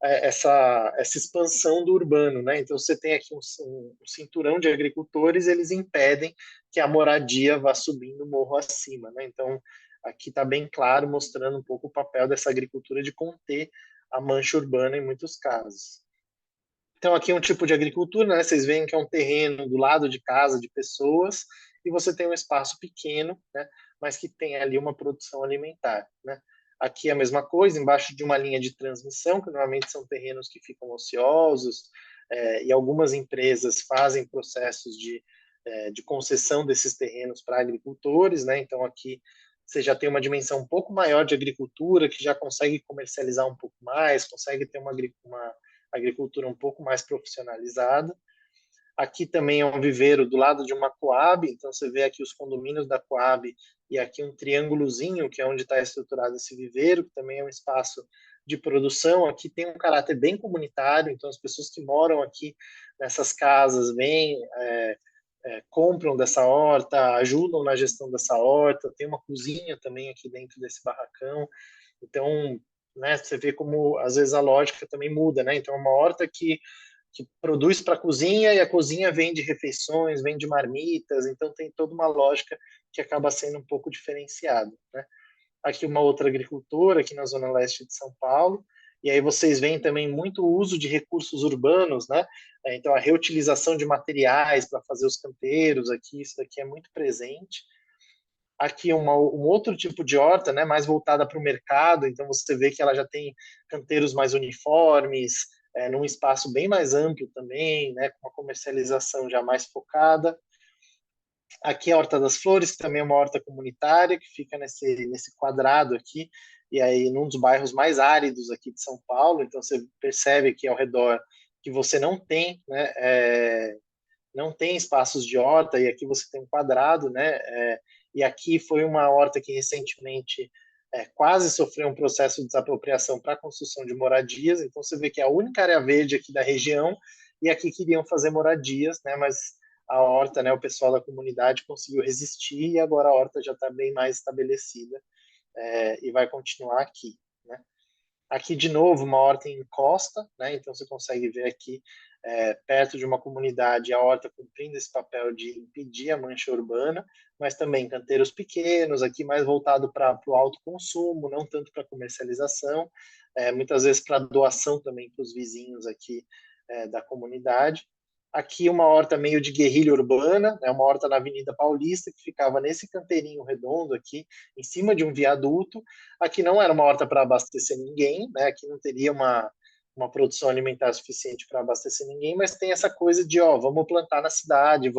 essa expansão do urbano, né? Então você tem aqui um cinturão de agricultores, eles impedem que a moradia vá subindo morro acima, né? Então aqui está bem claro, mostrando um pouco o papel dessa agricultura de conter a mancha urbana em muitos casos. Então aqui é um tipo de agricultura, né? Vocês veem que é um terreno do lado de casa de pessoas e você tem um espaço pequeno, né? Mas que tem ali uma produção alimentar, né? Aqui é a mesma coisa, embaixo de uma linha de transmissão, que normalmente são terrenos que ficam ociosos, e algumas empresas fazem processos de concessão desses terrenos para agricultores, né? Então aqui você já tem uma dimensão um pouco maior de agricultura, que já consegue comercializar um pouco mais, consegue ter uma agricultura um pouco mais profissionalizada. Aqui também é um viveiro do lado de uma Coab, então você vê aqui os condomínios da Coab e aqui um triângulozinho, que é onde está estruturado esse viveiro, que também é um espaço de produção. Aqui tem um caráter bem comunitário, então as pessoas que moram aqui nessas casas vêm, compram dessa horta, ajudam na gestão dessa horta, tem uma cozinha também aqui dentro desse barracão. Então, né, você vê como às vezes a lógica também muda, né? Então, é uma horta que produz para a cozinha e a cozinha vende refeições, vende marmitas, então tem toda uma lógica que acaba sendo um pouco diferenciada, né? Aqui uma outra agricultora, aqui na zona leste de São Paulo, e aí vocês veem também muito uso de recursos urbanos, né? Então a reutilização de materiais para fazer os canteiros aqui, isso daqui é muito presente. Aqui um outro tipo de horta, né, mais voltada para o mercado, então você vê que ela já tem canteiros mais uniformes, num espaço bem mais amplo também, né, com uma comercialização já mais focada. Aqui a Horta das Flores, que também é uma horta comunitária, que fica nesse quadrado aqui, e aí num dos bairros mais áridos aqui de São Paulo, então você percebe que ao redor que você não tem, né, não tem espaços de horta, e aqui você tem um quadrado, né? E aqui foi uma horta que recentemente quase sofreu um processo de desapropriação para a construção de moradias, então você vê que é a única área verde aqui da região, e aqui queriam fazer moradias, né? Mas a horta, né, o pessoal da comunidade conseguiu resistir, e agora a horta já está bem mais estabelecida, e vai continuar aqui, né? Aqui, de novo, uma horta em costa, né? Então você consegue ver aqui, perto de uma comunidade, a horta cumprindo esse papel de impedir a mancha urbana, mas também canteiros pequenos, aqui mais voltado para o autoconsumo, não tanto para comercialização, muitas vezes para doação também para os vizinhos aqui da comunidade. Aqui uma horta meio de guerrilha urbana, né, uma horta na Avenida Paulista, que ficava nesse canteirinho redondo aqui, em cima de um viaduto. Aqui não era uma horta para abastecer ninguém, né, aqui não teria uma produção alimentar suficiente para abastecer ninguém, mas tem essa coisa de, ó, vamos plantar na cidade,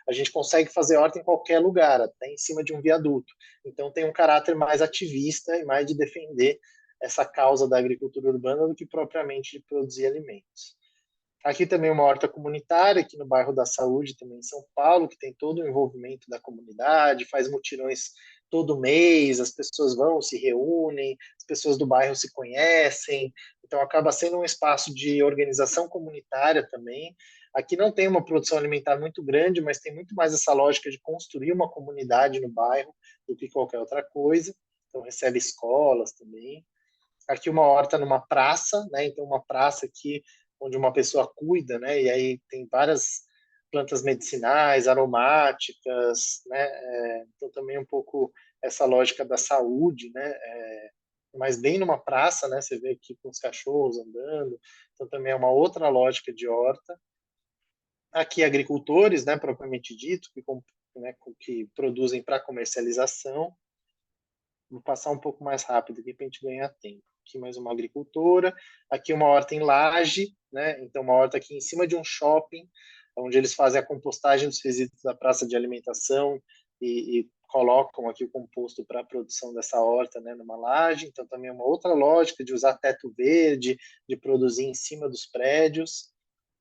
a gente consegue fazer horta em qualquer lugar, até em cima de um viaduto. Então tem um caráter mais ativista e mais de defender essa causa da agricultura urbana do que propriamente de produzir alimentos. Aqui também uma horta comunitária, aqui no bairro da Saúde, também em São Paulo, que tem todo o envolvimento da comunidade, faz mutirões todo mês, as pessoas vão, se reúnem, as pessoas do bairro se conhecem, então acaba sendo um espaço de organização comunitária também. Aqui não tem uma produção alimentar muito grande, mas tem muito mais essa lógica de construir uma comunidade no bairro do que qualquer outra coisa, então recebe escolas também. Aqui uma horta numa praça, né? Então uma praça aqui onde uma pessoa cuida, né? E aí tem várias plantas medicinais, aromáticas, né? Então também um pouco essa lógica da saúde, né? Mas bem numa praça, né? Você vê aqui com os cachorros andando, então também é uma outra lógica de horta. Aqui agricultores, né? Propriamente dito, né, que produzem para comercialização. Vou passar um pouco mais rápido aqui para a gente ganhar tempo. Aqui mais uma agricultora, aqui uma horta em laje, né? Então uma horta aqui em cima de um shopping, onde eles fazem a compostagem dos resíduos da praça de alimentação e colocam aqui o composto para a produção dessa horta, né, numa laje. Então também é uma outra lógica de usar teto verde, de produzir em cima dos prédios.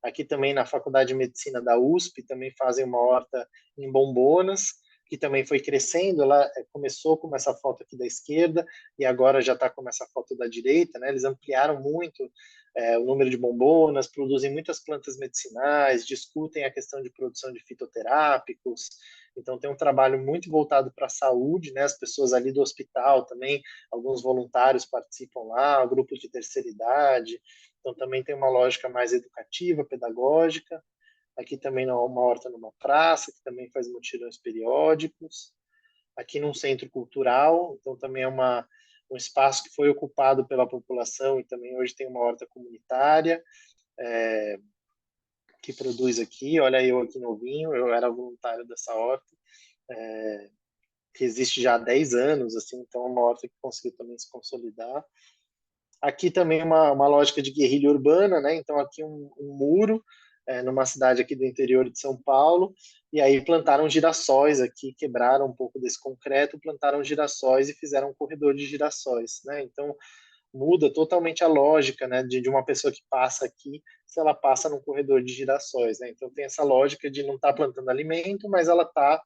Aqui também na Faculdade de Medicina da USP também fazem uma horta em Bombonas, que também foi crescendo. Ela começou com essa foto aqui da esquerda e agora já está com essa foto da direita, né? Eles ampliaram muito o número de bombonas, produzem muitas plantas medicinais, discutem a questão de produção de fitoterápicos. Então tem um trabalho muito voltado para a saúde, né? As pessoas ali do hospital também, alguns voluntários participam lá, grupos de terceira idade. Então também tem uma lógica mais educativa, pedagógica. Aqui também uma horta numa praça, que também faz mutirões periódicos. Aqui num centro cultural, então também é um espaço que foi ocupado pela população e também hoje tem uma horta comunitária que produz aqui. Olha eu aqui novinho, eu era voluntário dessa horta, que existe já há 10 anos, assim, então é uma horta que conseguiu também se consolidar. Aqui também uma lógica de guerrilha urbana, né? Então aqui um muro numa cidade aqui do interior de São Paulo, e aí plantaram girassóis aqui, quebraram um pouco desse concreto, plantaram girassóis e fizeram um corredor de girassóis, né? Então muda totalmente a lógica, né, de uma pessoa que passa aqui, se ela passa num corredor de girassóis, né? Então tem essa lógica de não estar plantando alimento, mas ela está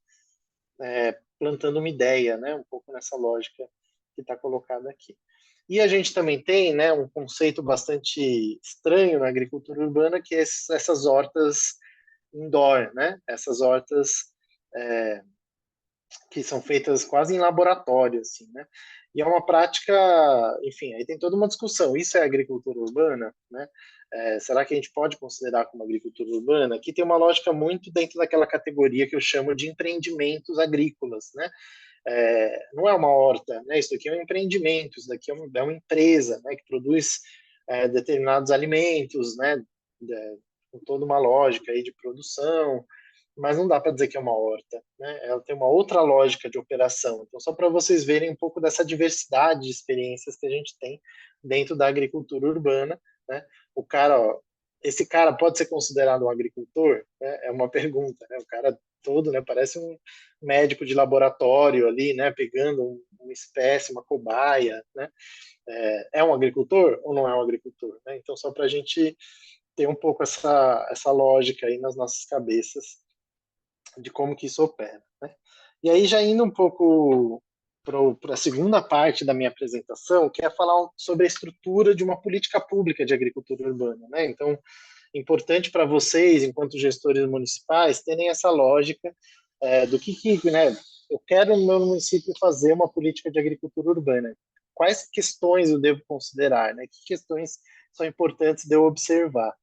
plantando uma ideia, né? Um pouco nessa lógica que está colocada aqui. E a gente também tem, né, um conceito bastante estranho na agricultura urbana, que é essas hortas indoor, né? Essas hortas que são feitas quase em laboratório, assim, né? E é uma prática, enfim, aí tem toda uma discussão. Isso é agricultura urbana, né? Será que a gente pode considerar como agricultura urbana? Aqui tem uma lógica muito dentro daquela categoria que eu chamo de empreendimentos agrícolas, né? Não é uma horta, né? Isso aqui é um empreendimento, isso daqui é uma empresa, né, que produz determinados alimentos, né, com toda uma lógica aí de produção, mas não dá para dizer que é uma horta, né? Ela tem uma outra lógica de operação. Então, só para vocês verem um pouco dessa diversidade de experiências que a gente tem dentro da agricultura urbana, né? O cara, ó, esse cara pode ser considerado um agricultor? Né? É uma pergunta, né? O cara todo, né? Parece um médico de laboratório ali, né? Pegando uma espécie, uma cobaia, né? É um agricultor ou não é um agricultor? Né? Então, só para a gente ter um pouco essa lógica aí nas nossas cabeças de como que isso opera, né? E aí já indo um pouco para a segunda parte da minha apresentação, que é falar sobre a estrutura de uma política pública de agricultura urbana, né? Então, importante para vocês, enquanto gestores municipais, terem essa lógica do que, né? Eu quero no meu município fazer uma política de agricultura urbana. quais questões eu devo considerar, né? Que questões são importantes de eu observar.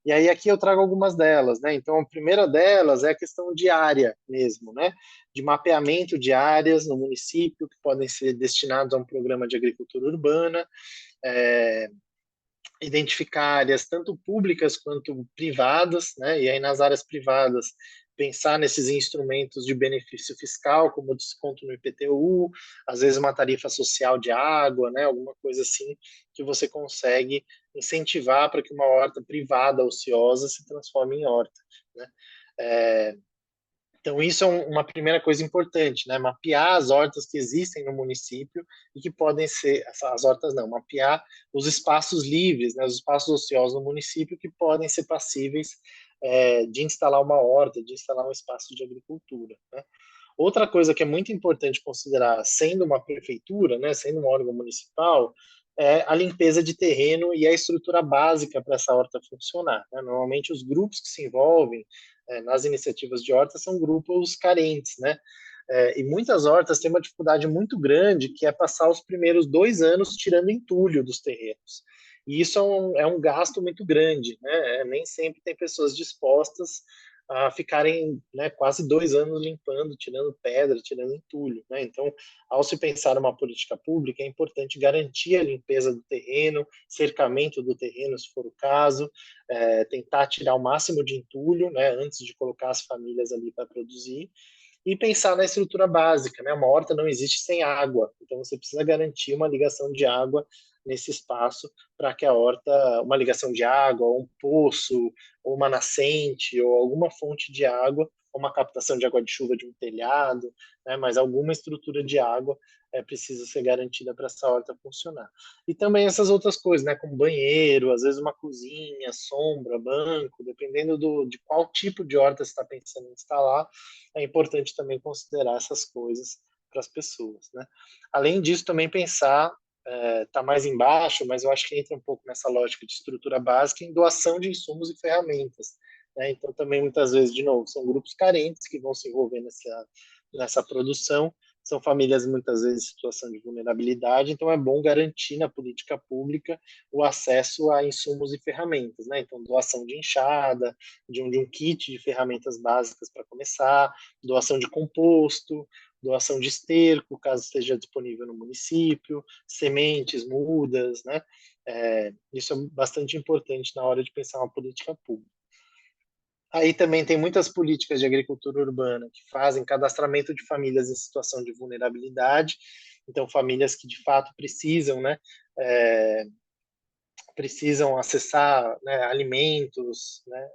E aí aqui eu trago algumas delas, né? Então a primeira delas é a questão de área mesmo, né? De mapeamento de áreas no município que podem ser destinados a um programa de agricultura urbana, é, identificar áreas tanto públicas quanto privadas, né? E aí nas áreas privadas pensar nesses instrumentos de benefício fiscal, como o desconto no IPTU, às vezes uma tarifa social de água, né? Alguma coisa assim que você consegue incentivar para que uma horta privada ociosa se transforme em horta, né? É, então, isso é uma primeira coisa importante, né? Mapear as hortas que existem no município e que podem ser, as hortas não, mapear os espaços livres, né? Os espaços ociosos no município que podem ser passíveis de instalar uma horta, de instalar um espaço de agricultura, né? Outra coisa que é muito importante considerar, sendo uma prefeitura, né, sendo um órgão municipal, é a limpeza de terreno e a estrutura básica para essa horta funcionar, né? Normalmente, os grupos que se envolvem nas iniciativas de horta são grupos carentes, né? E muitas hortas têm uma dificuldade muito grande, que é passar os primeiros 2 anos tirando entulho dos terrenos. E isso é um gasto muito grande, né? Nem sempre tem pessoas dispostas a ficarem, né, quase 2 anos limpando, tirando pedra, tirando entulho, né? Então, ao se pensar numa política pública, é importante garantir a limpeza do terreno, cercamento do terreno, se for o caso, tentar tirar o máximo de entulho, né, antes de colocar as famílias ali para produzir, e pensar na estrutura básica, né? Uma horta não existe sem água, então você precisa garantir uma ligação de água nesse espaço para que a horta, uma ligação de água, ou um poço, ou uma nascente, ou alguma fonte de água, ou uma captação de água de chuva de um telhado, né? Mas alguma estrutura de água precisa ser garantida para essa horta funcionar. E também essas outras coisas, né? Como banheiro, às vezes uma cozinha, sombra, banco, dependendo de qual tipo de horta você está pensando em instalar, é importante também considerar essas coisas para as pessoas, né? Além disso, também pensar, tá mais embaixo, mas eu acho que entra um pouco nessa lógica de estrutura básica em doação de insumos e ferramentas, né? Então, também, muitas vezes, de novo, são grupos carentes que vão se envolver nessa produção, são famílias, muitas vezes, em situação de vulnerabilidade, então é bom garantir na política pública o acesso a insumos e ferramentas, né? Então, doação de enxada, de um kit de ferramentas básicas para começar, doação de composto, doação de esterco, caso esteja disponível no município, sementes, mudas, né? Isso é bastante importante na hora de pensar uma política pública. Aí também tem muitas políticas de agricultura urbana que fazem cadastramento de famílias em situação de vulnerabilidade, então famílias que de fato precisam, né, precisam acessar, né, alimentos, né,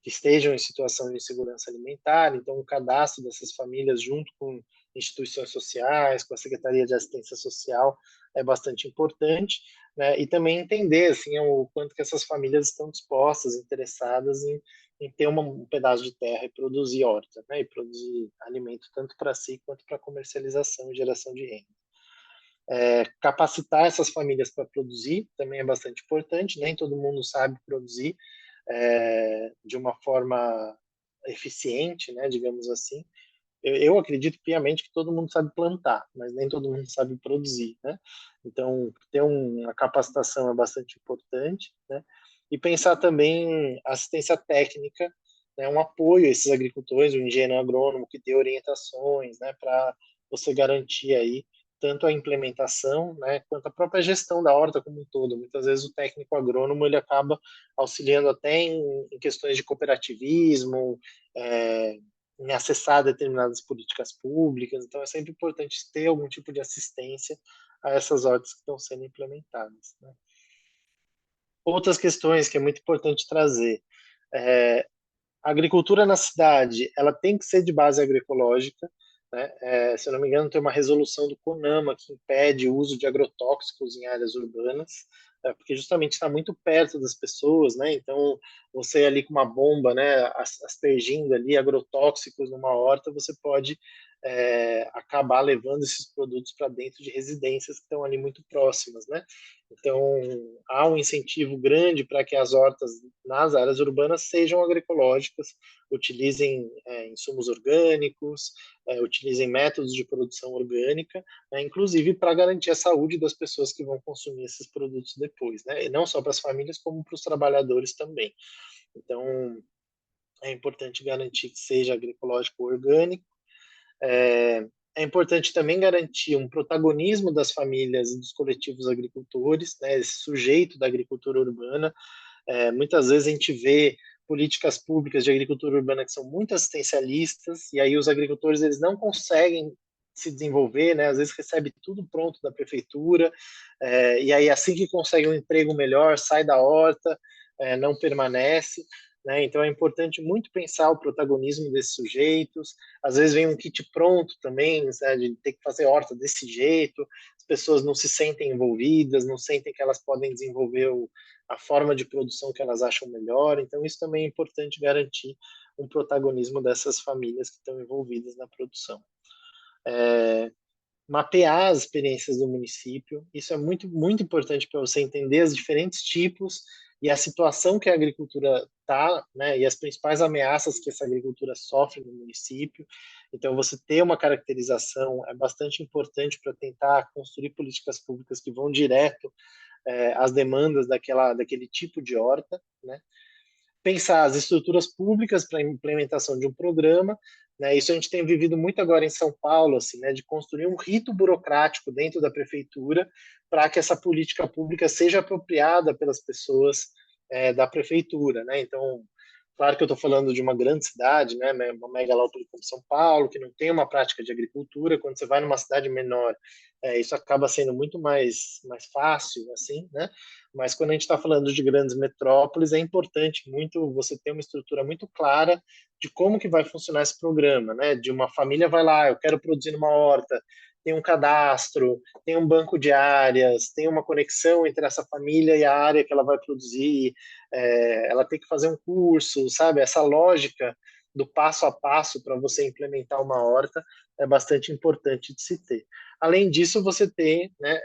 que estejam em situação de insegurança alimentar, então o cadastro dessas famílias junto com instituições sociais, com a Secretaria de Assistência Social é bastante importante, né? E também entender assim o quanto que essas famílias estão dispostas, interessadas em ter um pedaço de terra e produzir horta, né? E produzir alimento tanto para si quanto para comercialização e geração de renda. Capacitar essas famílias para produzir também é bastante importante, nem todo mundo sabe produzir de uma forma eficiente, né, digamos assim. Eu acredito piamente que todo mundo sabe plantar, mas nem todo mundo sabe produzir, né? Então, ter uma capacitação é bastante importante, né? E pensar também assistência técnica, né, um apoio a esses agricultores, o engenheiro agrônomo que dê orientações, né, para você garantir aí tanto a implementação, né, quanto a própria gestão da horta como um todo. Muitas vezes o técnico agrônomo ele acaba auxiliando até em questões de cooperativismo, em acessar determinadas políticas públicas. Então, é sempre importante ter algum tipo de assistência a essas hortas que estão sendo implementadas, né? Outras questões que é muito importante trazer. A agricultura na cidade, ela tem que ser de base agroecológica, né? Se eu não me engano, tem uma resolução do CONAMA que impede o uso de agrotóxicos em áreas urbanas, porque justamente está muito perto das pessoas, né? Então, você ali com uma bomba, né, aspergindo ali agrotóxicos numa horta, você pode acabar levando esses produtos para dentro de residências que estão ali muito próximas, né? Então, há um incentivo grande para que as hortas nas áreas urbanas sejam agroecológicas, utilizem insumos orgânicos, utilizem métodos de produção orgânica, né? Inclusive para garantir a saúde das pessoas que vão consumir esses produtos depois, né? E não só para as famílias, como para os trabalhadores também. Então, é importante garantir que seja agroecológico ou orgânico. É importante também garantir um protagonismo das famílias e dos coletivos agricultores, né, esse sujeito da agricultura urbana. Muitas vezes a gente vê políticas públicas de agricultura urbana que são muito assistencialistas, e aí os agricultores eles não conseguem se desenvolver, né? Às vezes recebe tudo pronto da prefeitura, e aí assim que consegue um emprego melhor, sai da horta, não permanece. Né? Então é importante muito pensar o protagonismo desses sujeitos. Às vezes vem um kit pronto também, né, de ter que fazer horta desse jeito, as pessoas não se sentem envolvidas, não sentem que elas podem desenvolver a forma de produção que elas acham melhor. Então isso também é importante garantir um protagonismo dessas famílias que estão envolvidas na produção. Mapear as experiências do município, isso é muito, muito importante para você entender os diferentes tipos e a situação que a agricultura está, né, e as principais ameaças que essa agricultura sofre no município. Então, você ter uma caracterização é bastante importante para tentar construir políticas públicas que vão direto às demandas daquele tipo de horta, né? Pensar as estruturas públicas para a implementação de um programa, né? Isso a gente tem vivido muito agora em São Paulo, assim, né? De construir um rito burocrático dentro da prefeitura para que essa política pública seja apropriada pelas pessoas da prefeitura, né? Então, claro que eu estou falando de uma grande cidade, né? Uma megalópole como São Paulo, que não tem uma prática de agricultura. Quando você vai numa cidade menor, isso acaba sendo muito mais fácil, assim, né? Mas quando a gente está falando de grandes metrópoles, é importante muito você ter uma estrutura muito clara de como que vai funcionar esse programa, né? De uma família vai lá, eu quero produzir numa horta, tem um cadastro, tem um banco de áreas, tem uma conexão entre essa família e a área que ela vai produzir, ela tem que fazer um curso, sabe? Essa lógica do passo a passo para você implementar uma horta é bastante importante de se ter. Além disso, você tem, né,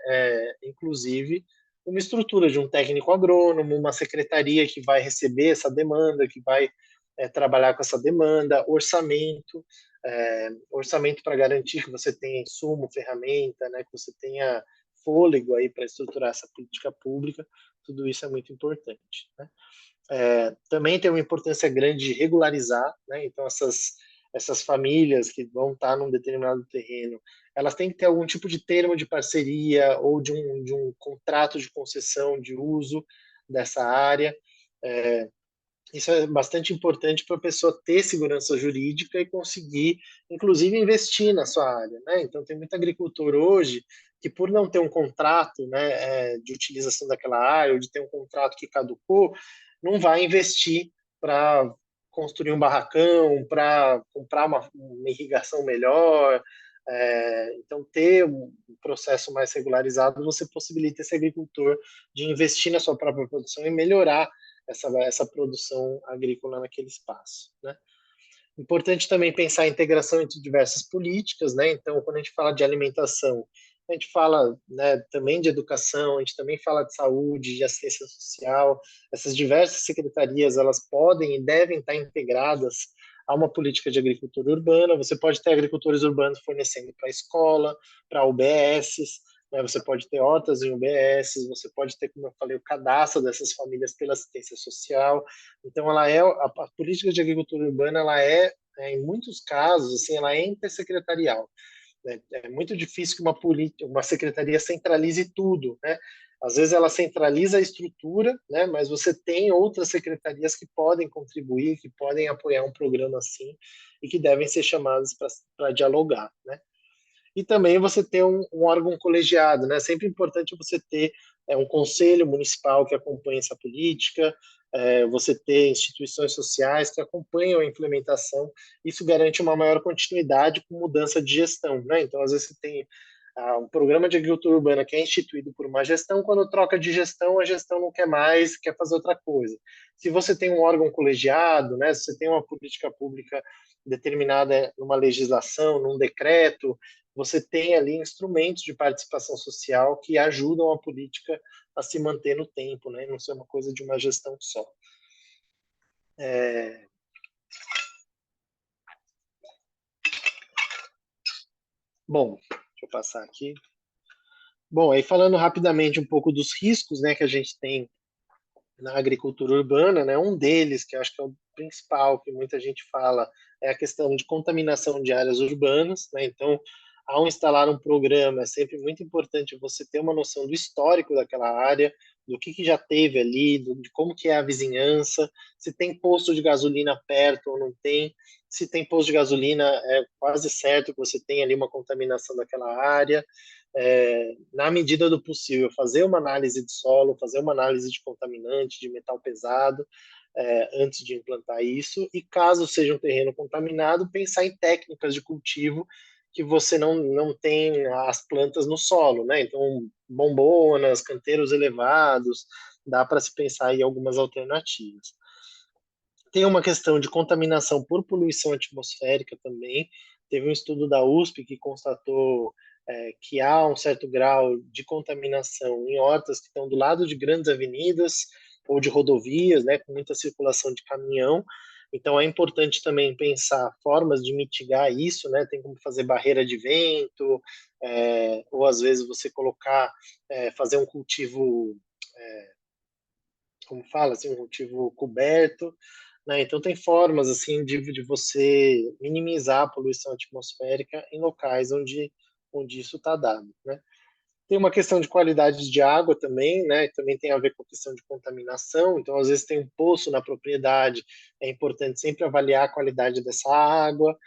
inclusive, uma estrutura de um técnico agrônomo, uma secretaria que vai receber essa demanda, que vai trabalhar com essa demanda, orçamento para garantir que você tenha insumo, ferramenta, né, que você tenha fôlego aí para estruturar essa política pública. Tudo isso é muito importante, né? Também tem uma importância grande de regularizar, né? Então essas famílias que vão estar num determinado terreno, elas têm que ter algum tipo de termo de parceria ou de um contrato de concessão de uso dessa área. Isso é bastante importante para a pessoa ter segurança jurídica e conseguir, inclusive, investir na sua área, né? Então, tem muito agricultor hoje que, por não ter um contrato, né, de utilização daquela área, ou de ter um contrato que caducou, não vai investir para construir um barracão, para comprar uma irrigação melhor. Então, ter um processo mais regularizado, você possibilita esse agricultor de investir na sua própria produção e melhorar essa produção agrícola naquele espaço, né? Importante também pensar a integração entre diversas políticas, né? Então, quando a gente fala de alimentação, a gente fala, né, também de educação, a gente também fala de saúde, de assistência social. Essas diversas secretarias, elas podem e devem estar integradas a uma política de agricultura urbana. Você pode ter agricultores urbanos fornecendo para a escola, para UBSs, né? Você pode ter hortas em UBSs, você pode ter, como eu falei, o cadastro dessas famílias pela assistência social. Então, a política de agricultura urbana, ela em muitos casos, assim, ela é intersecretarial. Né? É muito difícil que uma secretaria centralize tudo, né? Às vezes ela centraliza a estrutura, né? Mas você tem outras secretarias que podem contribuir, que podem apoiar um programa assim e que devem ser chamadas para dialogar, né? E também você ter um órgão colegiado, né? Sempre importante você ter um conselho municipal que acompanhe essa política, você ter instituições sociais que acompanham a implementação. Isso garante uma maior continuidade com mudança de gestão, né? Então, às vezes você tem um programa de agricultura urbana que é instituído por uma gestão, quando troca de gestão, a gestão não quer mais, quer fazer outra coisa. Se você tem um órgão colegiado, né, se você tem uma política pública determinada numa legislação, num decreto, você tem ali instrumentos de participação social que ajudam a política a se manter no tempo, né, não ser uma coisa de uma gestão só. Bom, deixa eu passar aqui. Bom, aí falando rapidamente um pouco dos riscos, né, que a gente tem na agricultura urbana, né, um deles, que eu acho que é o principal, que muita gente fala, é a questão de contaminação de áreas urbanas, né, então, ao instalar um programa, é sempre muito importante você ter uma noção do histórico daquela área, do que já teve ali, de como que é a vizinhança, se tem posto de gasolina perto ou não tem, se tem posto de gasolina, é quase certo que você tem ali uma contaminação daquela área, na medida do possível, fazer uma análise de solo, fazer uma análise de contaminante, de metal pesado, antes de implantar isso, e caso seja um terreno contaminado, pensar em técnicas de cultivo que você não tem as plantas no solo, né? Então, bombonas, canteiros elevados, dá para se pensar em algumas alternativas. Tem uma questão de contaminação por poluição atmosférica também. Teve um estudo da USP que constatou que há um certo grau de contaminação em hortas que estão do lado de grandes avenidas ou de rodovias, né, com muita circulação de caminhão. Então é importante também pensar formas de mitigar isso, né? Tem como fazer barreira de vento, ou às vezes você colocar, fazer um cultivo, como fala, assim, um cultivo coberto, né? Então tem formas assim de você minimizar a poluição atmosférica em locais onde isso está dado, né? Tem uma questão de qualidade de água também, né? Também tem a ver com a questão de contaminação. Então, às vezes tem um poço na propriedade, é importante sempre avaliar a qualidade dessa água.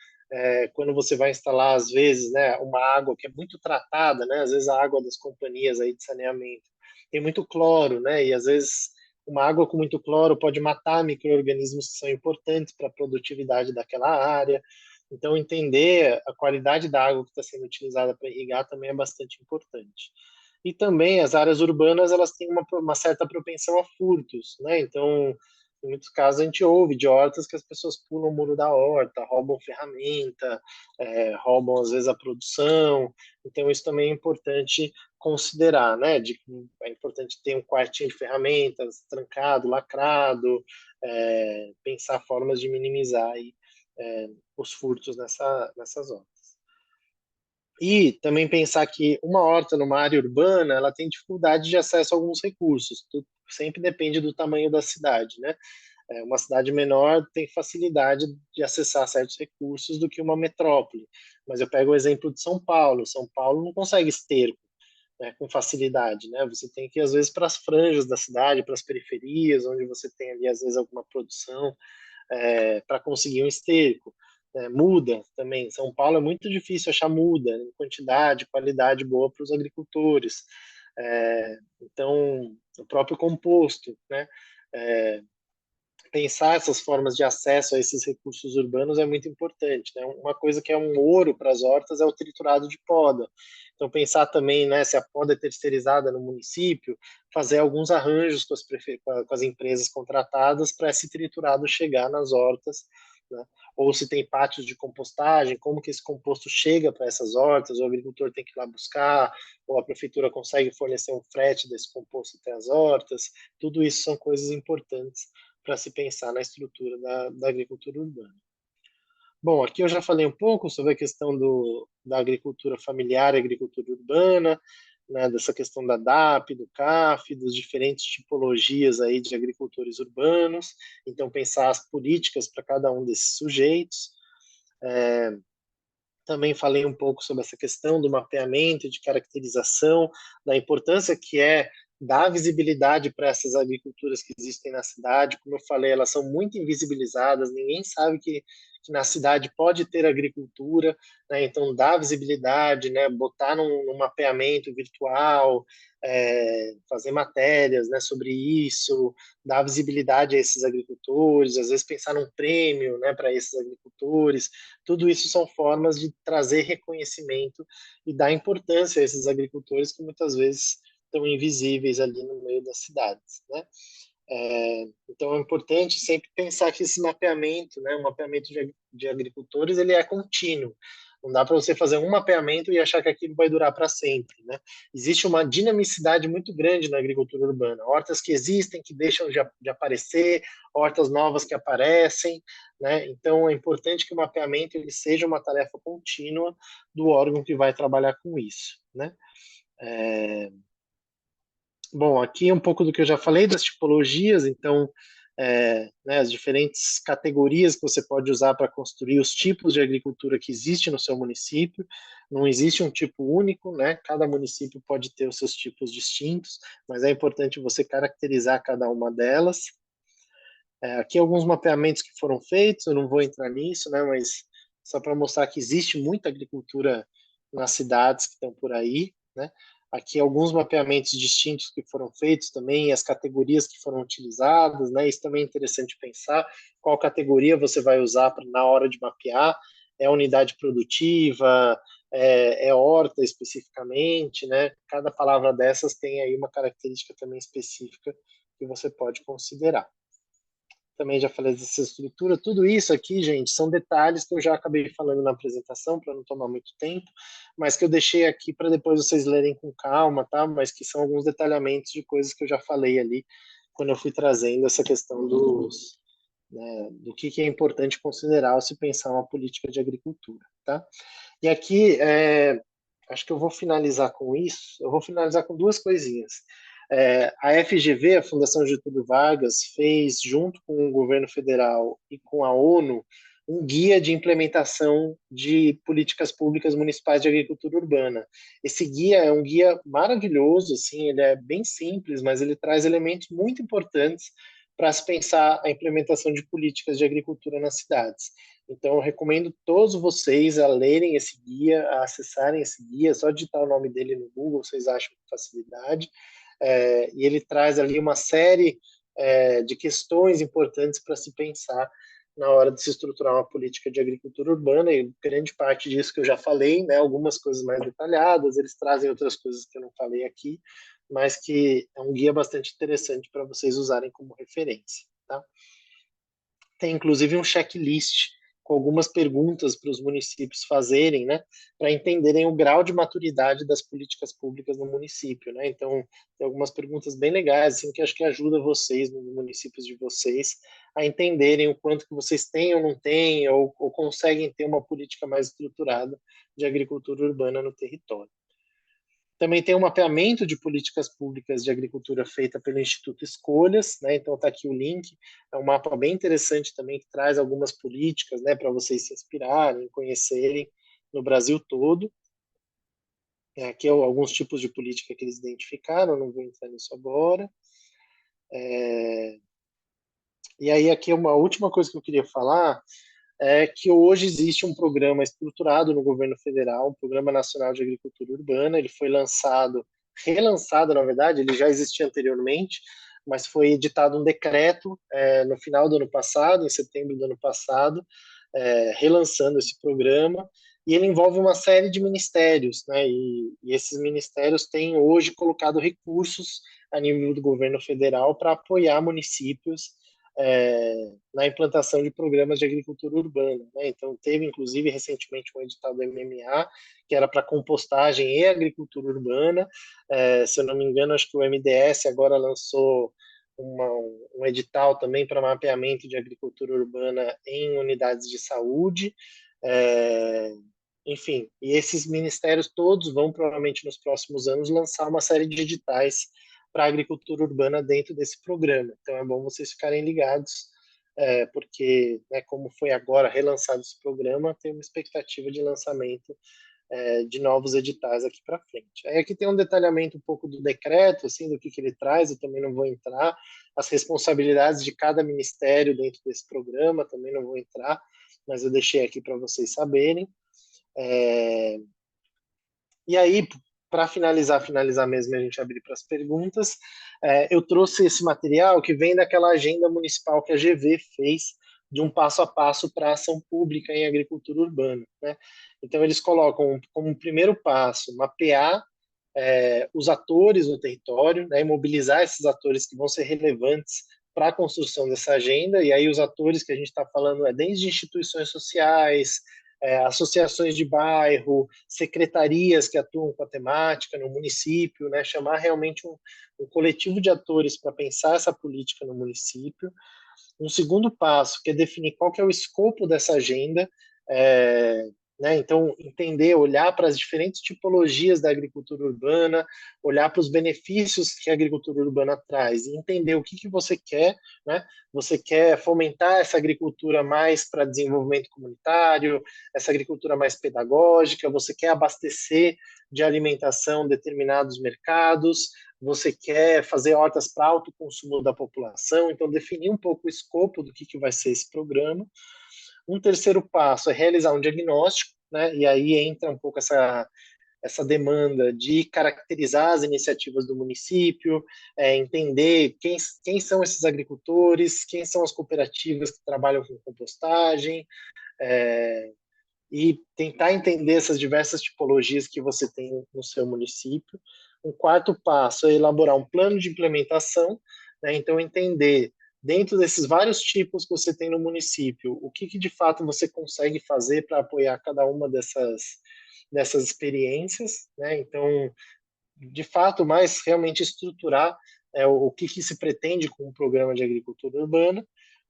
Quando você vai instalar, às vezes, né, uma água que é muito tratada, né? Às vezes a água das companhias aí de saneamento tem muito cloro, né? E às vezes uma água com muito cloro pode matar micro-organismos que são importantes para a produtividade daquela área. Então, entender a qualidade da água que está sendo utilizada para irrigar também é bastante importante. E também as áreas urbanas, elas têm uma certa propensão a furtos, né? Então, em muitos casos a gente ouve de hortas que as pessoas pulam o muro da horta, roubam ferramenta, roubam às vezes a produção. Então, isso também é importante considerar, né? É importante ter um quartinho de ferramentas trancado, lacrado, pensar formas de minimizar aí, os furtos nessas hortas. E também pensar que uma horta numa área urbana, ela tem dificuldade de acesso a alguns recursos. Tudo sempre depende do tamanho da cidade, né? Uma cidade menor tem facilidade de acessar certos recursos do que uma metrópole. Mas eu pego o exemplo de São Paulo. São Paulo não consegue esterco, né, com facilidade, né? Você tem que ir às vezes para as franjas da cidade, para as periferias, onde você tem ali às vezes alguma produção, para conseguir um esterco. Muda também. São Paulo é muito difícil achar muda em quantidade, qualidade boa para os agricultores. Então, o próprio composto, né? Pensar essas formas de acesso a esses recursos urbanos é muito importante, né? Uma coisa que é um ouro para as hortas é o triturado de poda. Então, pensar também, né, se a poda é terceirizada no município, fazer alguns arranjos com as empresas contratadas para esse triturado chegar nas hortas, né? Ou se tem pátios de compostagem, como que esse composto chega para essas hortas, o agricultor tem que ir lá buscar, ou a prefeitura consegue fornecer um frete desse composto até as hortas. Tudo isso são coisas importantes para se pensar na estrutura da agricultura urbana. Bom, aqui eu já falei um pouco sobre a questão da agricultura familiar e agricultura urbana, né, dessa questão da DAP, do CAF, das diferentes tipologias aí de agricultores urbanos, então pensar as políticas para cada um desses sujeitos. Também falei um pouco sobre essa questão do mapeamento, de caracterização, da importância que é dar visibilidade para essas agriculturas que existem na cidade. Como eu falei, elas são muito invisibilizadas, ninguém sabe que na cidade pode ter agricultura, né? Então, dar visibilidade, né? Botar num mapeamento virtual, fazer matérias, né, sobre isso, dar visibilidade a esses agricultores, às vezes pensar num prêmio, né, para esses agricultores. Tudo isso são formas de trazer reconhecimento e dar importância a esses agricultores que muitas vezes estão invisíveis ali no meio das cidades, né? Então é importante sempre pensar que esse mapeamento, né, o mapeamento de agricultores, ele é contínuo. Não dá para você fazer um mapeamento e achar que aquilo vai durar para sempre, né? Existe uma dinamicidade muito grande na agricultura urbana. Hortas que existem, que deixam de aparecer, hortas novas que aparecem, né? Então é importante que o mapeamento ele seja uma tarefa contínua do órgão que vai trabalhar com isso, né? Bom, aqui é um pouco do que eu já falei das tipologias, então, né, as diferentes categorias que você pode usar para construir os tipos de agricultura que existe no seu município. Não existe um tipo único, né? Cada município pode ter os seus tipos distintos, mas é importante você caracterizar cada uma delas. Aqui alguns mapeamentos que foram feitos, eu não vou entrar nisso, né? Mas só para mostrar que existe muita agricultura nas cidades que estão por aí, né? Aqui alguns mapeamentos distintos que foram feitos também, as categorias que foram utilizadas, né? Isso também é interessante pensar qual categoria você vai usar na hora de mapear. É unidade produtiva, horta especificamente, né? Cada palavra dessas tem aí uma característica também específica que você pode considerar. Também já falei dessa estrutura. Tudo isso aqui, gente, são detalhes que eu já acabei falando na apresentação, para não tomar muito tempo, mas que eu deixei aqui para depois vocês lerem com calma, tá? Mas que são alguns detalhamentos de coisas que eu já falei ali quando eu fui trazendo essa questão do que é importante considerar ao se pensar uma política de agricultura, tá? E aqui, acho que eu vou finalizar com isso. Eu vou finalizar com duas coisinhas. A FGV, a Fundação Getúlio Vargas, fez, junto com o governo federal e com a ONU, um guia de implementação de políticas públicas municipais de agricultura urbana. Esse guia é um guia maravilhoso, assim, ele é bem simples, mas ele traz elementos muito importantes para se pensar a implementação de políticas de agricultura nas cidades. Então, eu recomendo todos vocês a lerem esse guia, a acessarem esse guia, só digitar o nome dele no Google, vocês acham com facilidade. E ele traz ali uma série de questões importantes para se pensar na hora de se estruturar uma política de agricultura urbana, e grande parte disso que eu já falei, né, algumas coisas mais detalhadas, eles trazem outras coisas que eu não falei aqui, mas que é um guia bastante interessante para vocês usarem como referência. Tá? Tem inclusive um checklist com algumas perguntas para os municípios fazerem, né, para entenderem o grau de maturidade das políticas públicas no município, né? Então, tem algumas perguntas bem legais, assim, que acho que ajuda vocês nos municípios de vocês a entenderem o quanto que vocês têm ou não têm, ou conseguem ter uma política mais estruturada de agricultura urbana no território. Também tem um mapeamento de políticas públicas de agricultura feita pelo Instituto Escolhas, né? Então está aqui o link. É um mapa bem interessante também que traz algumas políticas, né, para vocês se inspirarem, conhecerem no Brasil todo. Aqui alguns tipos de política que eles identificaram, não vou entrar nisso agora. E aí aqui uma última coisa que eu queria falar é que hoje existe um programa estruturado no governo federal, um Programa Nacional de Agricultura Urbana. Ele foi relançado, na verdade, ele já existia anteriormente, mas foi editado um decreto no final do ano passado, em setembro do ano passado, relançando esse programa, e ele envolve uma série de ministérios, né? E esses ministérios têm hoje colocado recursos a nível do governo federal para apoiar municípios na implantação de programas de agricultura urbana, né? Então, teve, inclusive, recentemente um edital do MMA, que era para compostagem e agricultura urbana. Se eu não me engano, acho que o MDS agora lançou um edital também para mapeamento de agricultura urbana em unidades de saúde. Enfim, e esses ministérios todos vão, provavelmente, nos próximos anos, lançar uma série de editais para a agricultura urbana dentro desse programa. Então é bom vocês ficarem ligados, porque, né, como foi agora relançado esse programa, tem uma expectativa de lançamento de novos editais aqui para frente. Aí aqui tem um detalhamento um pouco do decreto, assim, do que ele traz, eu também não vou entrar, as responsabilidades de cada ministério dentro desse programa, também não vou entrar, mas eu deixei aqui para vocês saberem. E aí, para finalizar mesmo, a gente abrir para as perguntas, eu trouxe esse material que vem daquela agenda municipal que a GV fez de um passo a passo para a ação pública em agricultura urbana, né? Então, eles colocam como primeiro passo mapear os atores no território, né, e mobilizar esses atores que vão ser relevantes para a construção dessa agenda, e aí os atores que a gente está falando desde instituições sociais, associações de bairro, secretarias que atuam com a temática no município, né, chamar realmente um coletivo de atores para pensar essa política no município. Um segundo passo, que é definir qual que é o escopo dessa agenda, né? Então, entender, olhar para as diferentes tipologias da agricultura urbana, olhar para os benefícios que a agricultura urbana traz, e entender o que você quer, né? Você quer fomentar essa agricultura mais para desenvolvimento comunitário, essa agricultura mais pedagógica, você quer abastecer de alimentação determinados mercados, você quer fazer hortas para alto consumo da população, então definir um pouco o escopo do que vai ser esse programa. Um terceiro passo é realizar um diagnóstico, né? E aí entra um pouco essa demanda de caracterizar as iniciativas do município, entender quem são esses agricultores, quem são as cooperativas que trabalham com compostagem, e tentar entender essas diversas tipologias que você tem no seu município. Um quarto passo é elaborar um plano de implementação, né? Então entender dentro desses vários tipos que você tem no município, o que de fato você consegue fazer para apoiar cada uma dessas experiências, né? Então, de fato, mais realmente estruturar o que se pretende com o programa de agricultura urbana.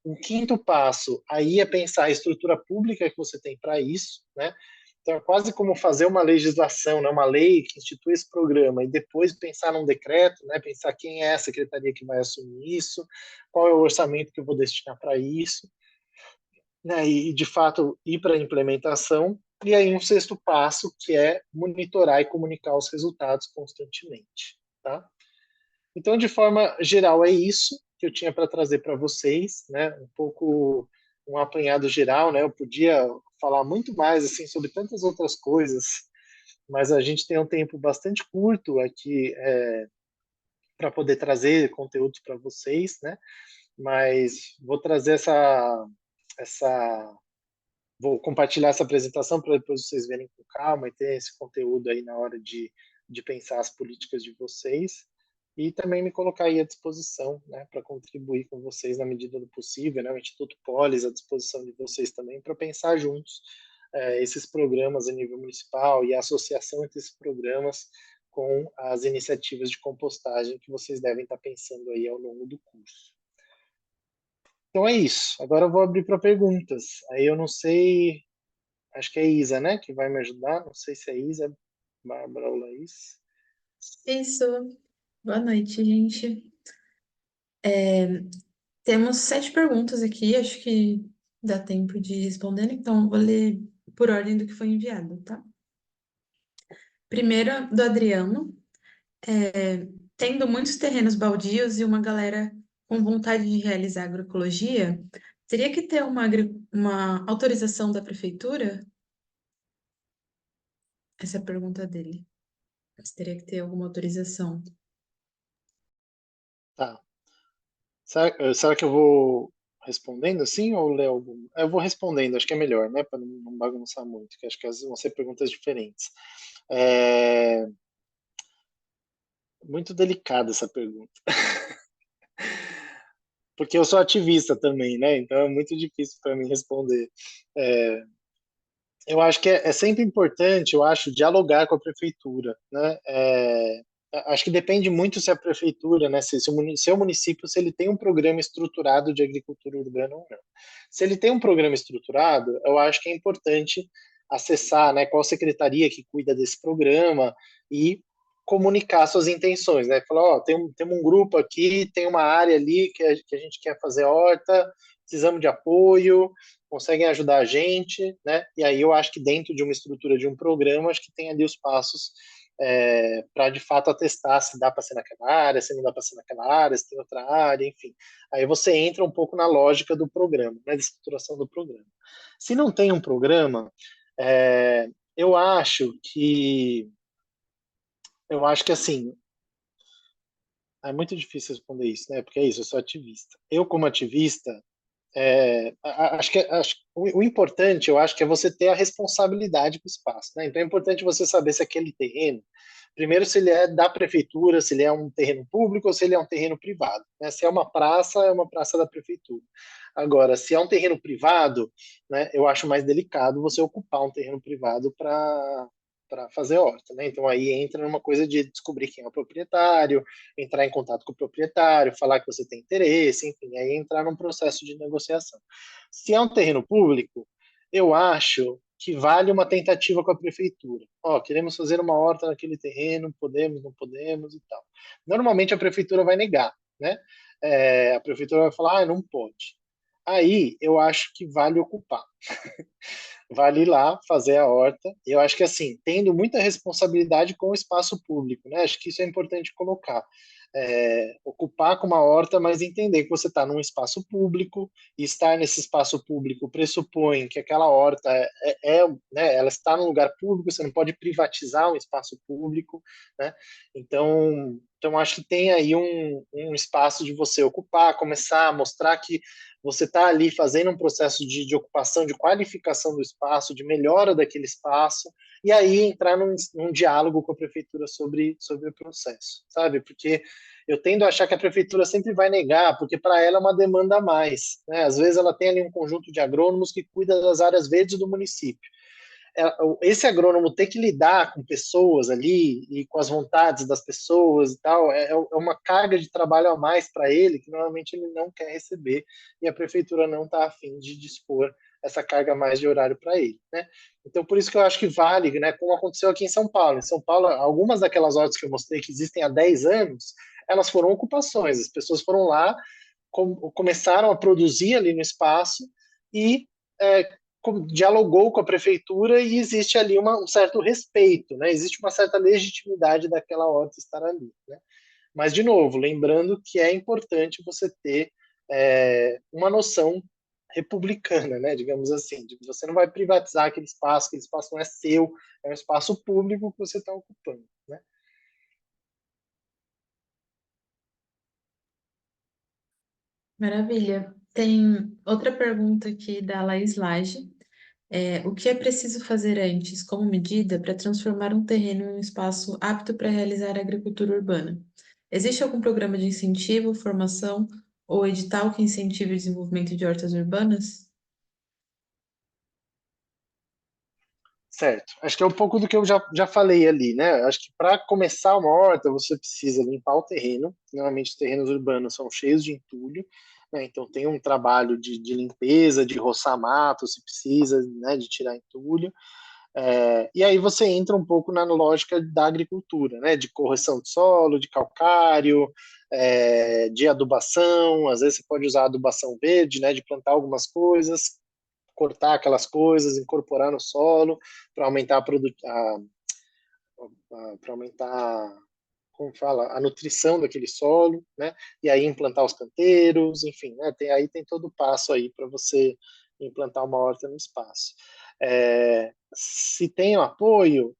Um quinto passo aí é pensar a estrutura pública que você tem para isso, né? Então, é quase como fazer uma legislação, né? Uma lei que institui esse programa e depois pensar num decreto, né? Pensar quem é a secretaria que vai assumir isso, qual é o orçamento que eu vou destinar para isso, né? E, de fato, ir para a implementação. E aí, um sexto passo, que é monitorar e comunicar os resultados constantemente, tá? Então, de forma geral, é isso que eu tinha para trazer para vocês, né? Um pouco um apanhado geral, né? Eu podia falar muito mais assim sobre tantas outras coisas, mas a gente tem um tempo bastante curto aqui para poder trazer conteúdos para vocês, né? Mas vou trazer essa vou compartilhar essa apresentação para depois vocês verem com calma e ter esse conteúdo aí na hora de pensar as políticas de vocês e também me colocar aí à disposição, né, para contribuir com vocês na medida do possível, né, o Instituto Polis à disposição de vocês também para pensar juntos esses programas a nível municipal e a associação entre esses programas com as iniciativas de compostagem que vocês devem estar pensando aí ao longo do curso. Então é isso. Agora eu vou abrir para perguntas. Aí eu não sei, acho que é a Isa, né, que vai me ajudar. Não sei se é a Isa, Bárbara ou Laís. Isso. Boa noite, gente. Temos 7 perguntas aqui, acho que dá tempo de responder, então vou ler por ordem do que foi enviado, tá? Primeira, do Adriano. Tendo muitos terrenos baldios e uma galera com vontade de realizar agroecologia, teria que ter uma autorização da prefeitura? Essa é a pergunta dele. Mas teria que ter alguma autorização. Tá. Será que eu vou respondendo assim ou ler algum? Eu vou respondendo, acho que é melhor, né, para não bagunçar muito, que acho que vão ser perguntas diferentes. É muito delicada essa pergunta, porque eu sou ativista também, né? Então é muito difícil para mim responder. É, eu acho que é sempre importante, eu acho, dialogar com a prefeitura, né? Acho que depende muito se a prefeitura, né, se o município, se ele tem um programa estruturado de agricultura urbana ou não. Se ele tem um programa estruturado, eu acho que é importante acessar, né, qual secretaria que cuida desse programa e comunicar suas intenções, né? Falar, ó, tem um grupo aqui, tem uma área ali que a gente quer fazer horta, precisamos de apoio, conseguem ajudar a gente, né? E aí eu acho que dentro de uma estrutura de um programa, acho que tem ali os passos para de fato atestar se dá para ser naquela área, se não dá para ser naquela área, se tem outra área, enfim. Aí você entra um pouco na lógica do programa, né, da estruturação do programa. Se não tem um programa, eu acho que assim, é muito difícil responder isso, né? Porque é isso, eu sou ativista. Eu, como ativista, o importante, eu acho, que é você ter a responsabilidade com o espaço, né? Então é importante você saber se aquele terreno, primeiro, se ele é da prefeitura, se ele é um terreno público ou se ele é um terreno privado, né? Se é uma praça da prefeitura. Agora, se é um terreno privado, né, eu acho mais delicado você ocupar um terreno privado para fazer horta, né? Então aí entra numa coisa de descobrir quem é o proprietário, entrar em contato com o proprietário, falar que você tem interesse, enfim, aí entrar num processo de negociação. Se é um terreno público, eu acho que vale uma tentativa com a prefeitura. Ó, queremos fazer uma horta naquele terreno, podemos, não podemos e tal. Normalmente a prefeitura vai negar, né? A prefeitura vai falar, não pode. Aí eu acho que vale ocupar. Vale ir lá fazer a horta. Eu acho que assim, tendo muita responsabilidade com o espaço público, né? Acho que isso é importante colocar. Ocupar com uma horta, mas entender que você está num espaço público e estar nesse espaço público pressupõe que aquela horta né, ela está num lugar público, você não pode privatizar um espaço público, né? Então acho que tem aí um espaço de você ocupar, começar a mostrar que você está ali fazendo um processo de ocupação, de qualificação do espaço, de melhora daquele espaço, e aí entrar num diálogo com a prefeitura sobre o processo, sabe? Porque eu tendo a achar que a prefeitura sempre vai negar, porque para ela é uma demanda a mais, né? Às vezes ela tem ali um conjunto de agrônomos que cuida das áreas verdes do município. Esse agrônomo ter que lidar com pessoas ali e com as vontades das pessoas e tal, é uma carga de trabalho a mais para ele que normalmente ele não quer receber e a prefeitura não está afim de dispor essa carga a mais de horário para ele, né? Então, por isso que eu acho que vale, né, como aconteceu aqui em São Paulo. Em São Paulo, algumas daquelas hortas que eu mostrei que existem há 10 anos, elas foram ocupações. As pessoas foram lá, começaram a produzir ali no espaço e é, dialogou com a prefeitura e existe ali um certo respeito, né? Existe uma certa legitimidade daquela horta estar ali, né? Mas, de novo, lembrando que é importante você ter uma noção republicana, né? Digamos assim, de que você não vai privatizar aquele espaço não é seu, é um espaço público que você está ocupando, né? Maravilha. Tem outra pergunta aqui da Laís Lage. O que é preciso fazer antes, como medida, para transformar um terreno em um espaço apto para realizar agricultura urbana? Existe algum programa de incentivo, formação ou edital que incentive o desenvolvimento de hortas urbanas? Certo. Acho que é um pouco do que eu já falei ali, né? Acho que para começar uma horta, você precisa limpar o terreno. Normalmente, os terrenos urbanos são cheios de entulho, né? Então, tem um trabalho de limpeza, de roçar mato, se precisa, né, de tirar entulho. E aí você entra um pouco na lógica da agricultura, né? De correção de solo, de calcário, de adubação. Às vezes, você pode usar adubação verde, né? De plantar algumas coisas, cortar aquelas coisas, incorporar no solo para aumentar para aumentar, como fala, a nutrição daquele solo, né? E aí implantar os canteiros, enfim, né? Aí tem todo o passo aí para você implantar uma horta no espaço. Se tem apoio,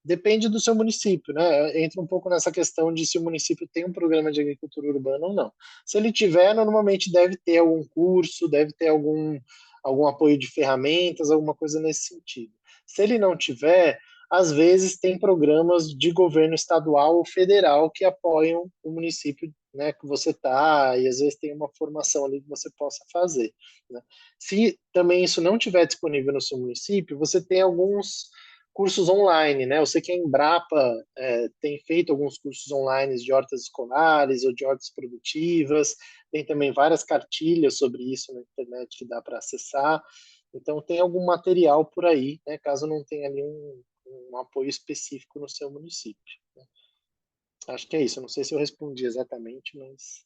depende do seu município, né? Entra um pouco nessa questão de se o município tem um programa de agricultura urbana ou não. Se ele tiver, normalmente deve ter algum curso, deve ter algum apoio de ferramentas, alguma coisa nesse sentido. Se ele não tiver, às vezes tem programas de governo estadual ou federal que apoiam o município, né, que você está, e às vezes tem uma formação ali que você possa fazer, né? Se também isso não tiver disponível no seu município, você tem alguns cursos online, né? Eu sei que a Embrapa tem feito alguns cursos online de hortas escolares ou de hortas produtivas, tem também várias cartilhas sobre isso na internet que dá para acessar. Então tem algum material por aí, né? Caso não tenha ali um apoio específico no seu município, né? Acho que é isso. Eu não sei se eu respondi exatamente, mas...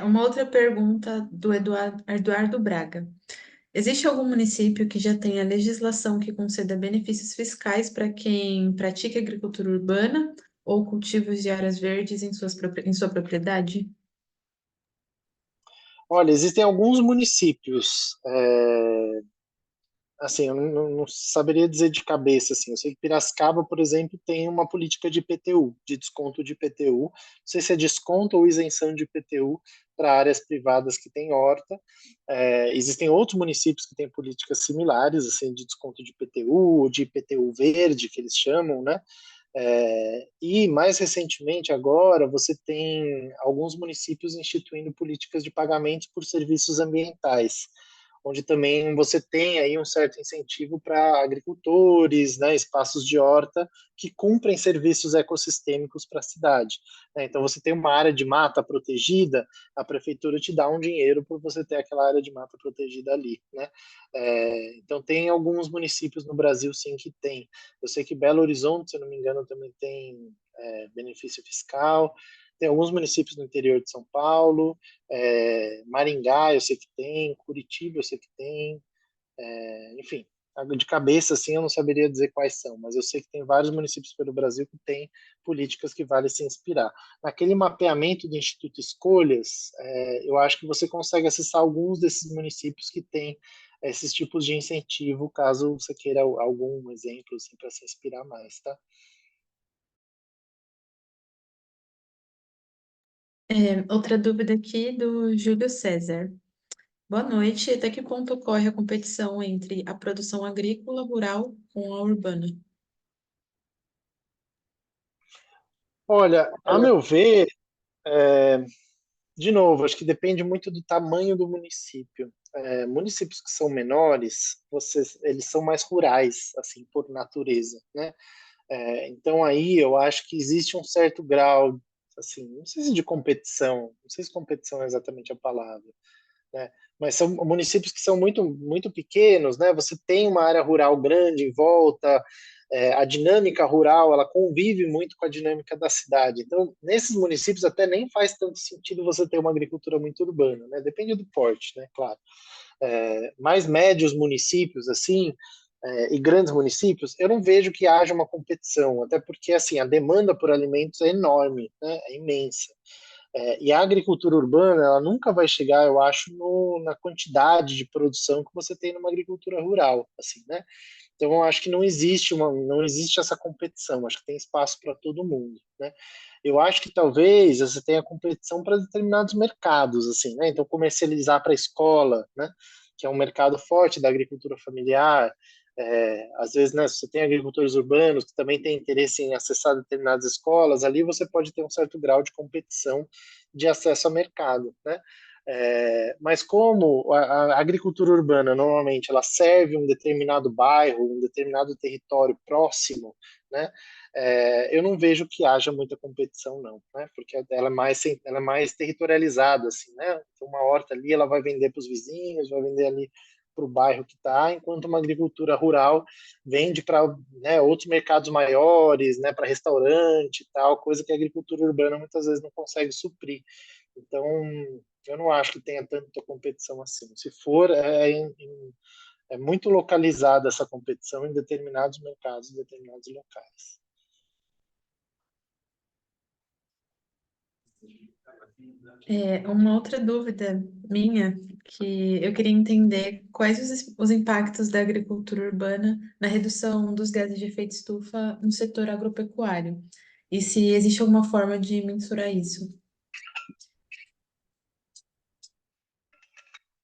Uma outra pergunta do Eduardo Braga. Existe algum município que já tenha legislação que conceda benefícios fiscais para quem pratica agricultura urbana ou cultivos de áreas verdes em sua propriedade? Olha, existem alguns municípios, assim, eu não saberia dizer de cabeça, assim. Eu sei que Piracicaba, por exemplo, tem uma política de IPTU, de desconto de IPTU. Não sei se é desconto ou isenção de IPTU para áreas privadas que têm horta. Existem outros municípios que têm políticas similares, assim, de desconto de IPTU, de IPTU verde, que eles chamam, né? E mais recentemente, agora, você tem alguns municípios instituindo políticas de pagamentos por serviços ambientais, onde também você tem aí um certo incentivo para agricultores, né, espaços de horta que cumprem serviços ecossistêmicos para a cidade, né? Então você tem uma área de mata protegida, a prefeitura te dá um dinheiro por você ter aquela área de mata protegida ali, né? Então tem alguns municípios no Brasil sim que tem. Eu sei que Belo Horizonte, se eu não me engano, também tem benefício fiscal. Tem alguns municípios no interior de São Paulo, Maringá eu sei que tem, Curitiba eu sei que tem, enfim, de cabeça assim eu não saberia dizer quais são, mas eu sei que tem vários municípios pelo Brasil que têm políticas que vale se inspirar. Naquele mapeamento do Instituto Escolhas, eu acho que você consegue acessar alguns desses municípios que têm esses tipos de incentivo, caso você queira algum exemplo assim, para se inspirar mais, tá? Outra dúvida aqui do Júlio César. Boa noite. Até que ponto ocorre a competição entre a produção agrícola rural com a urbana? Olha, a meu ver, de novo, acho que depende muito do tamanho do município. Municípios que são menores, eles são mais rurais, assim, por natureza, né? Então aí eu acho que existe um certo grau, assim, não sei se de competição, não sei se competição é exatamente a palavra, né? Mas são municípios que são muito pequenos, né? Você tem uma área rural grande em volta, a dinâmica rural ela convive muito com a dinâmica da cidade. Então, nesses municípios até nem faz tanto sentido você ter uma agricultura muito urbana, né? Depende do porte, né? Claro. Mais médios municípios, assim, e grandes municípios, eu não vejo que haja uma competição, até porque assim a demanda por alimentos é enorme, né? É imensa. E a agricultura urbana, ela nunca vai chegar, eu acho, na quantidade de produção que você tem numa agricultura rural, assim, né? Então, eu acho que não existe essa competição. Acho que tem espaço para todo mundo, né? Eu acho que talvez você tenha competição para determinados mercados, assim, né? Então, comercializar para a escola, né? Que é um mercado forte da agricultura familiar. Às vezes, né, se você tem agricultores urbanos que também têm interesse em acessar determinadas escolas, ali você pode ter um certo grau de competição de acesso ao mercado, né? Mas como a agricultura urbana normalmente ela serve um determinado bairro, um determinado território próximo, né? Eu não vejo que haja muita competição não, né? Porque ela é mais territorializada assim, né? Então, uma horta ali ela vai vender para os vizinhos, vai vender ali para o bairro que está, enquanto uma agricultura rural vende para, né, outros mercados maiores, né, para restaurante e tal, coisa que a agricultura urbana muitas vezes não consegue suprir. Então, eu não acho que tenha tanta competição assim. Se for, é muito localizada essa competição em determinados mercados, em determinados locais. Uma outra dúvida minha, que eu queria entender quais os impactos da agricultura urbana na redução dos gases de efeito estufa no setor agropecuário, e se existe alguma forma de mensurar isso.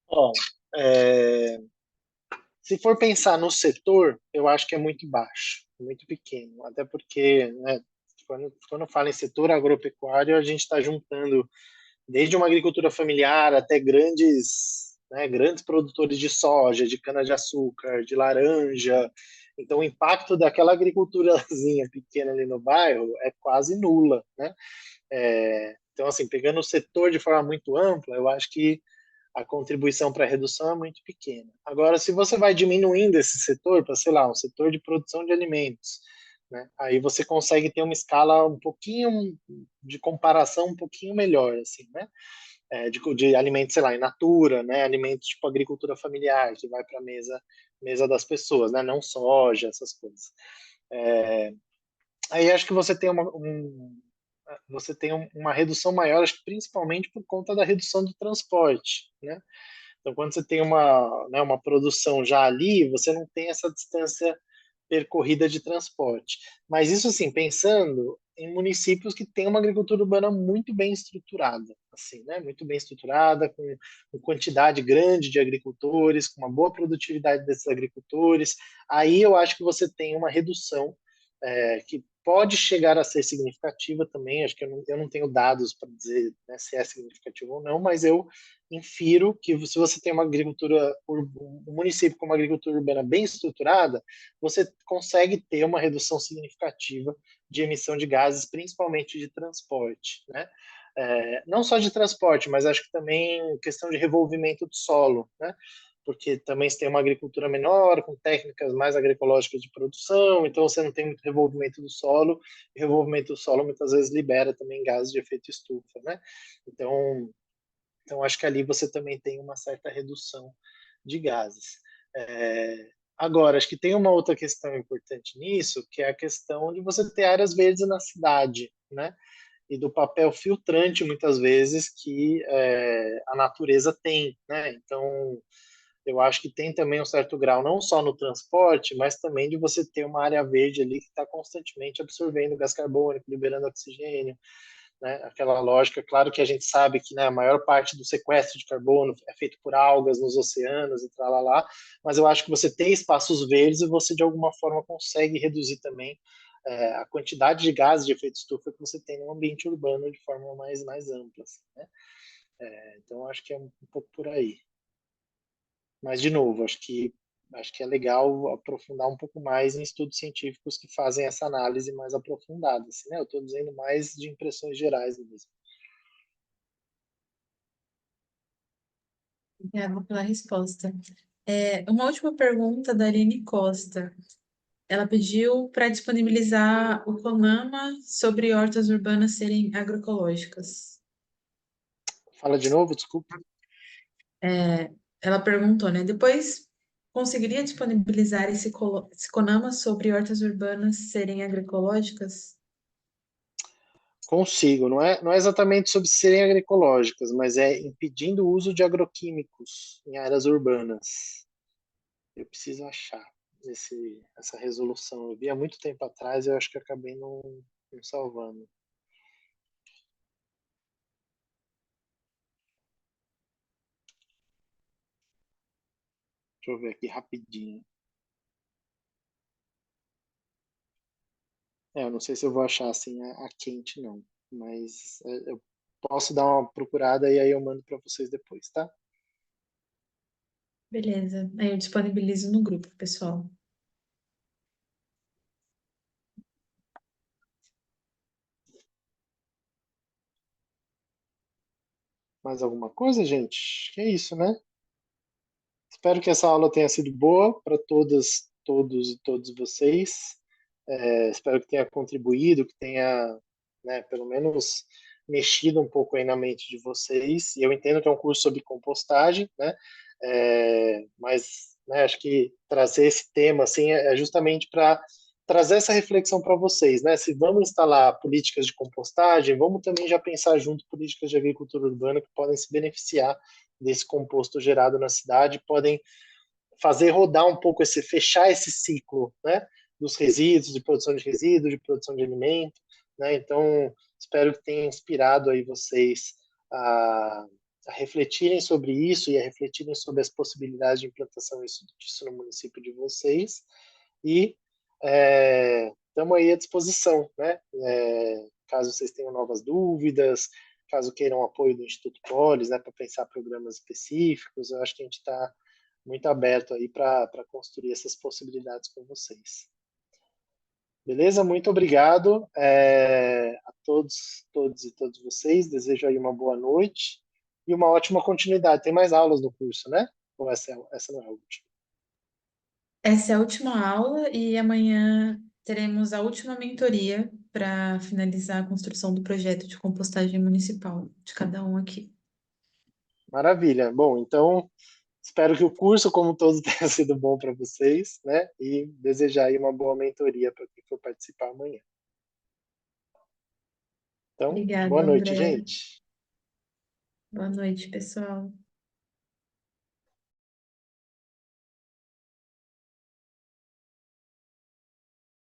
Ó, é, se for pensar no setor, eu acho que é muito baixo, muito pequeno, até porque, né, quando fala em setor agropecuário, a gente está juntando desde uma agricultura familiar até grandes, né, grandes produtores de soja, de cana-de-açúcar, de laranja. Então, o impacto daquela agriculturazinha pequena ali no bairro é quase nula, né? Então, assim, pegando o setor de forma muito ampla, eu acho que a contribuição para a redução é muito pequena. Agora, se você vai diminuindo esse setor para, sei lá, um setor de produção de alimentos, né, aí você consegue ter uma escala um pouquinho de comparação um pouquinho melhor, assim, né? De alimentos, sei lá, in natura, né? Alimentos tipo agricultura familiar, que vai para a mesa das pessoas, né? Não soja, essas coisas. Aí acho que você tem uma redução maior, acho que principalmente por conta da redução do transporte, né? Então, quando você tem uma produção já ali, você não tem essa distância percorrida de transporte. Mas isso, assim, pensando em municípios que têm uma agricultura urbana muito bem estruturada, assim, né? Muito bem estruturada, com quantidade grande de agricultores, com uma boa produtividade desses agricultores. Aí eu acho que você tem uma redução que pode chegar a ser significativa também. Acho que eu não tenho dados para dizer, né, se é significativo ou não, mas eu infiro que se você tem uma agricultura, um município com uma agricultura urbana bem estruturada, você consegue ter uma redução significativa de emissão de gases, principalmente de transporte, né? Não só de transporte, mas acho que também questão de revolvimento do solo, né? Porque também você tem uma agricultura menor, com técnicas mais agroecológicas de produção, então você não tem muito revolvimento do solo, e revolvimento do solo muitas vezes libera também gases de efeito estufa, né? Então acho que ali você também tem uma certa redução de gases. Agora, acho que tem uma outra questão importante nisso, que é a questão de você ter áreas verdes na cidade, né? E do papel filtrante, muitas vezes, que a natureza tem, né? Então, eu acho que tem também um certo grau, não só no transporte, mas também de você ter uma área verde ali que está constantemente absorvendo gás carbônico, liberando oxigênio, né? Aquela lógica, claro que a gente sabe que, né, a maior parte do sequestro de carbono é feito por algas nos oceanos e lá, mas eu acho que você tem espaços verdes e você de alguma forma consegue reduzir também a quantidade de gases de efeito estufa que você tem no ambiente urbano de forma mais ampla, assim, né? Então acho que é um pouco por aí. Mas de novo, acho que é legal aprofundar um pouco mais em estudos científicos que fazem essa análise mais aprofundada, assim, né? Eu estou dizendo mais de impressões gerais mesmo. Obrigada pela resposta. Uma última pergunta da Aline Costa. Ela pediu para disponibilizar o CONAMA sobre hortas urbanas serem agroecológicas. Fala de novo, desculpa. Ela perguntou, né? Depois, conseguiria disponibilizar esse CONAMA sobre hortas urbanas serem agroecológicas? Consigo. Não é exatamente sobre serem agroecológicas, mas é impedindo o uso de agroquímicos em áreas urbanas. Eu preciso achar essa resolução. Eu vi há muito tempo atrás e eu acho que acabei não salvando. Deixa eu ver aqui rapidinho. Eu não sei se eu vou achar assim a quente, não. Mas eu posso dar uma procurada e aí eu mando para vocês depois, tá? Beleza. Aí eu disponibilizo no grupo, pessoal. Mais alguma coisa, gente? Que é isso, né? Espero que essa aula tenha sido boa para todas, todos e todos vocês. Espero que tenha contribuído, que tenha, né, pelo menos mexido um pouco aí na mente de vocês. E eu entendo que é um curso sobre compostagem, né? Mas, né, acho que trazer esse tema assim é justamente para trazer essa reflexão para vocês, né? Se vamos instalar políticas de compostagem, vamos também já pensar junto políticas de agricultura urbana que podem se beneficiar desse composto gerado na cidade, podem fazer rodar um pouco fechar esse ciclo, né, dos resíduos, de produção de alimento, né? Então, espero que tenha inspirado aí vocês a refletirem sobre isso e a refletirem sobre as possibilidades de implantação disso no município de vocês. E estamos aí à disposição, né? Caso vocês tenham novas dúvidas, caso queiram apoio do Instituto Polis, né, para pensar programas específicos, eu acho que a gente está muito aberto aí para construir essas possibilidades com vocês. Beleza? Muito obrigado a todos e todas vocês. Desejo aí uma boa noite e uma ótima continuidade. Tem mais aulas no curso, né? Ou essa não é a última? Essa é a última aula e amanhã teremos a última mentoria para finalizar a construção do projeto de compostagem municipal de cada um aqui. Maravilha. Bom, então espero que o curso, como todos, tenha sido bom para vocês, né? E desejar aí uma boa mentoria para quem for participar amanhã. Então, boa Obrigada, noite, André. gente. Boa noite, pessoal.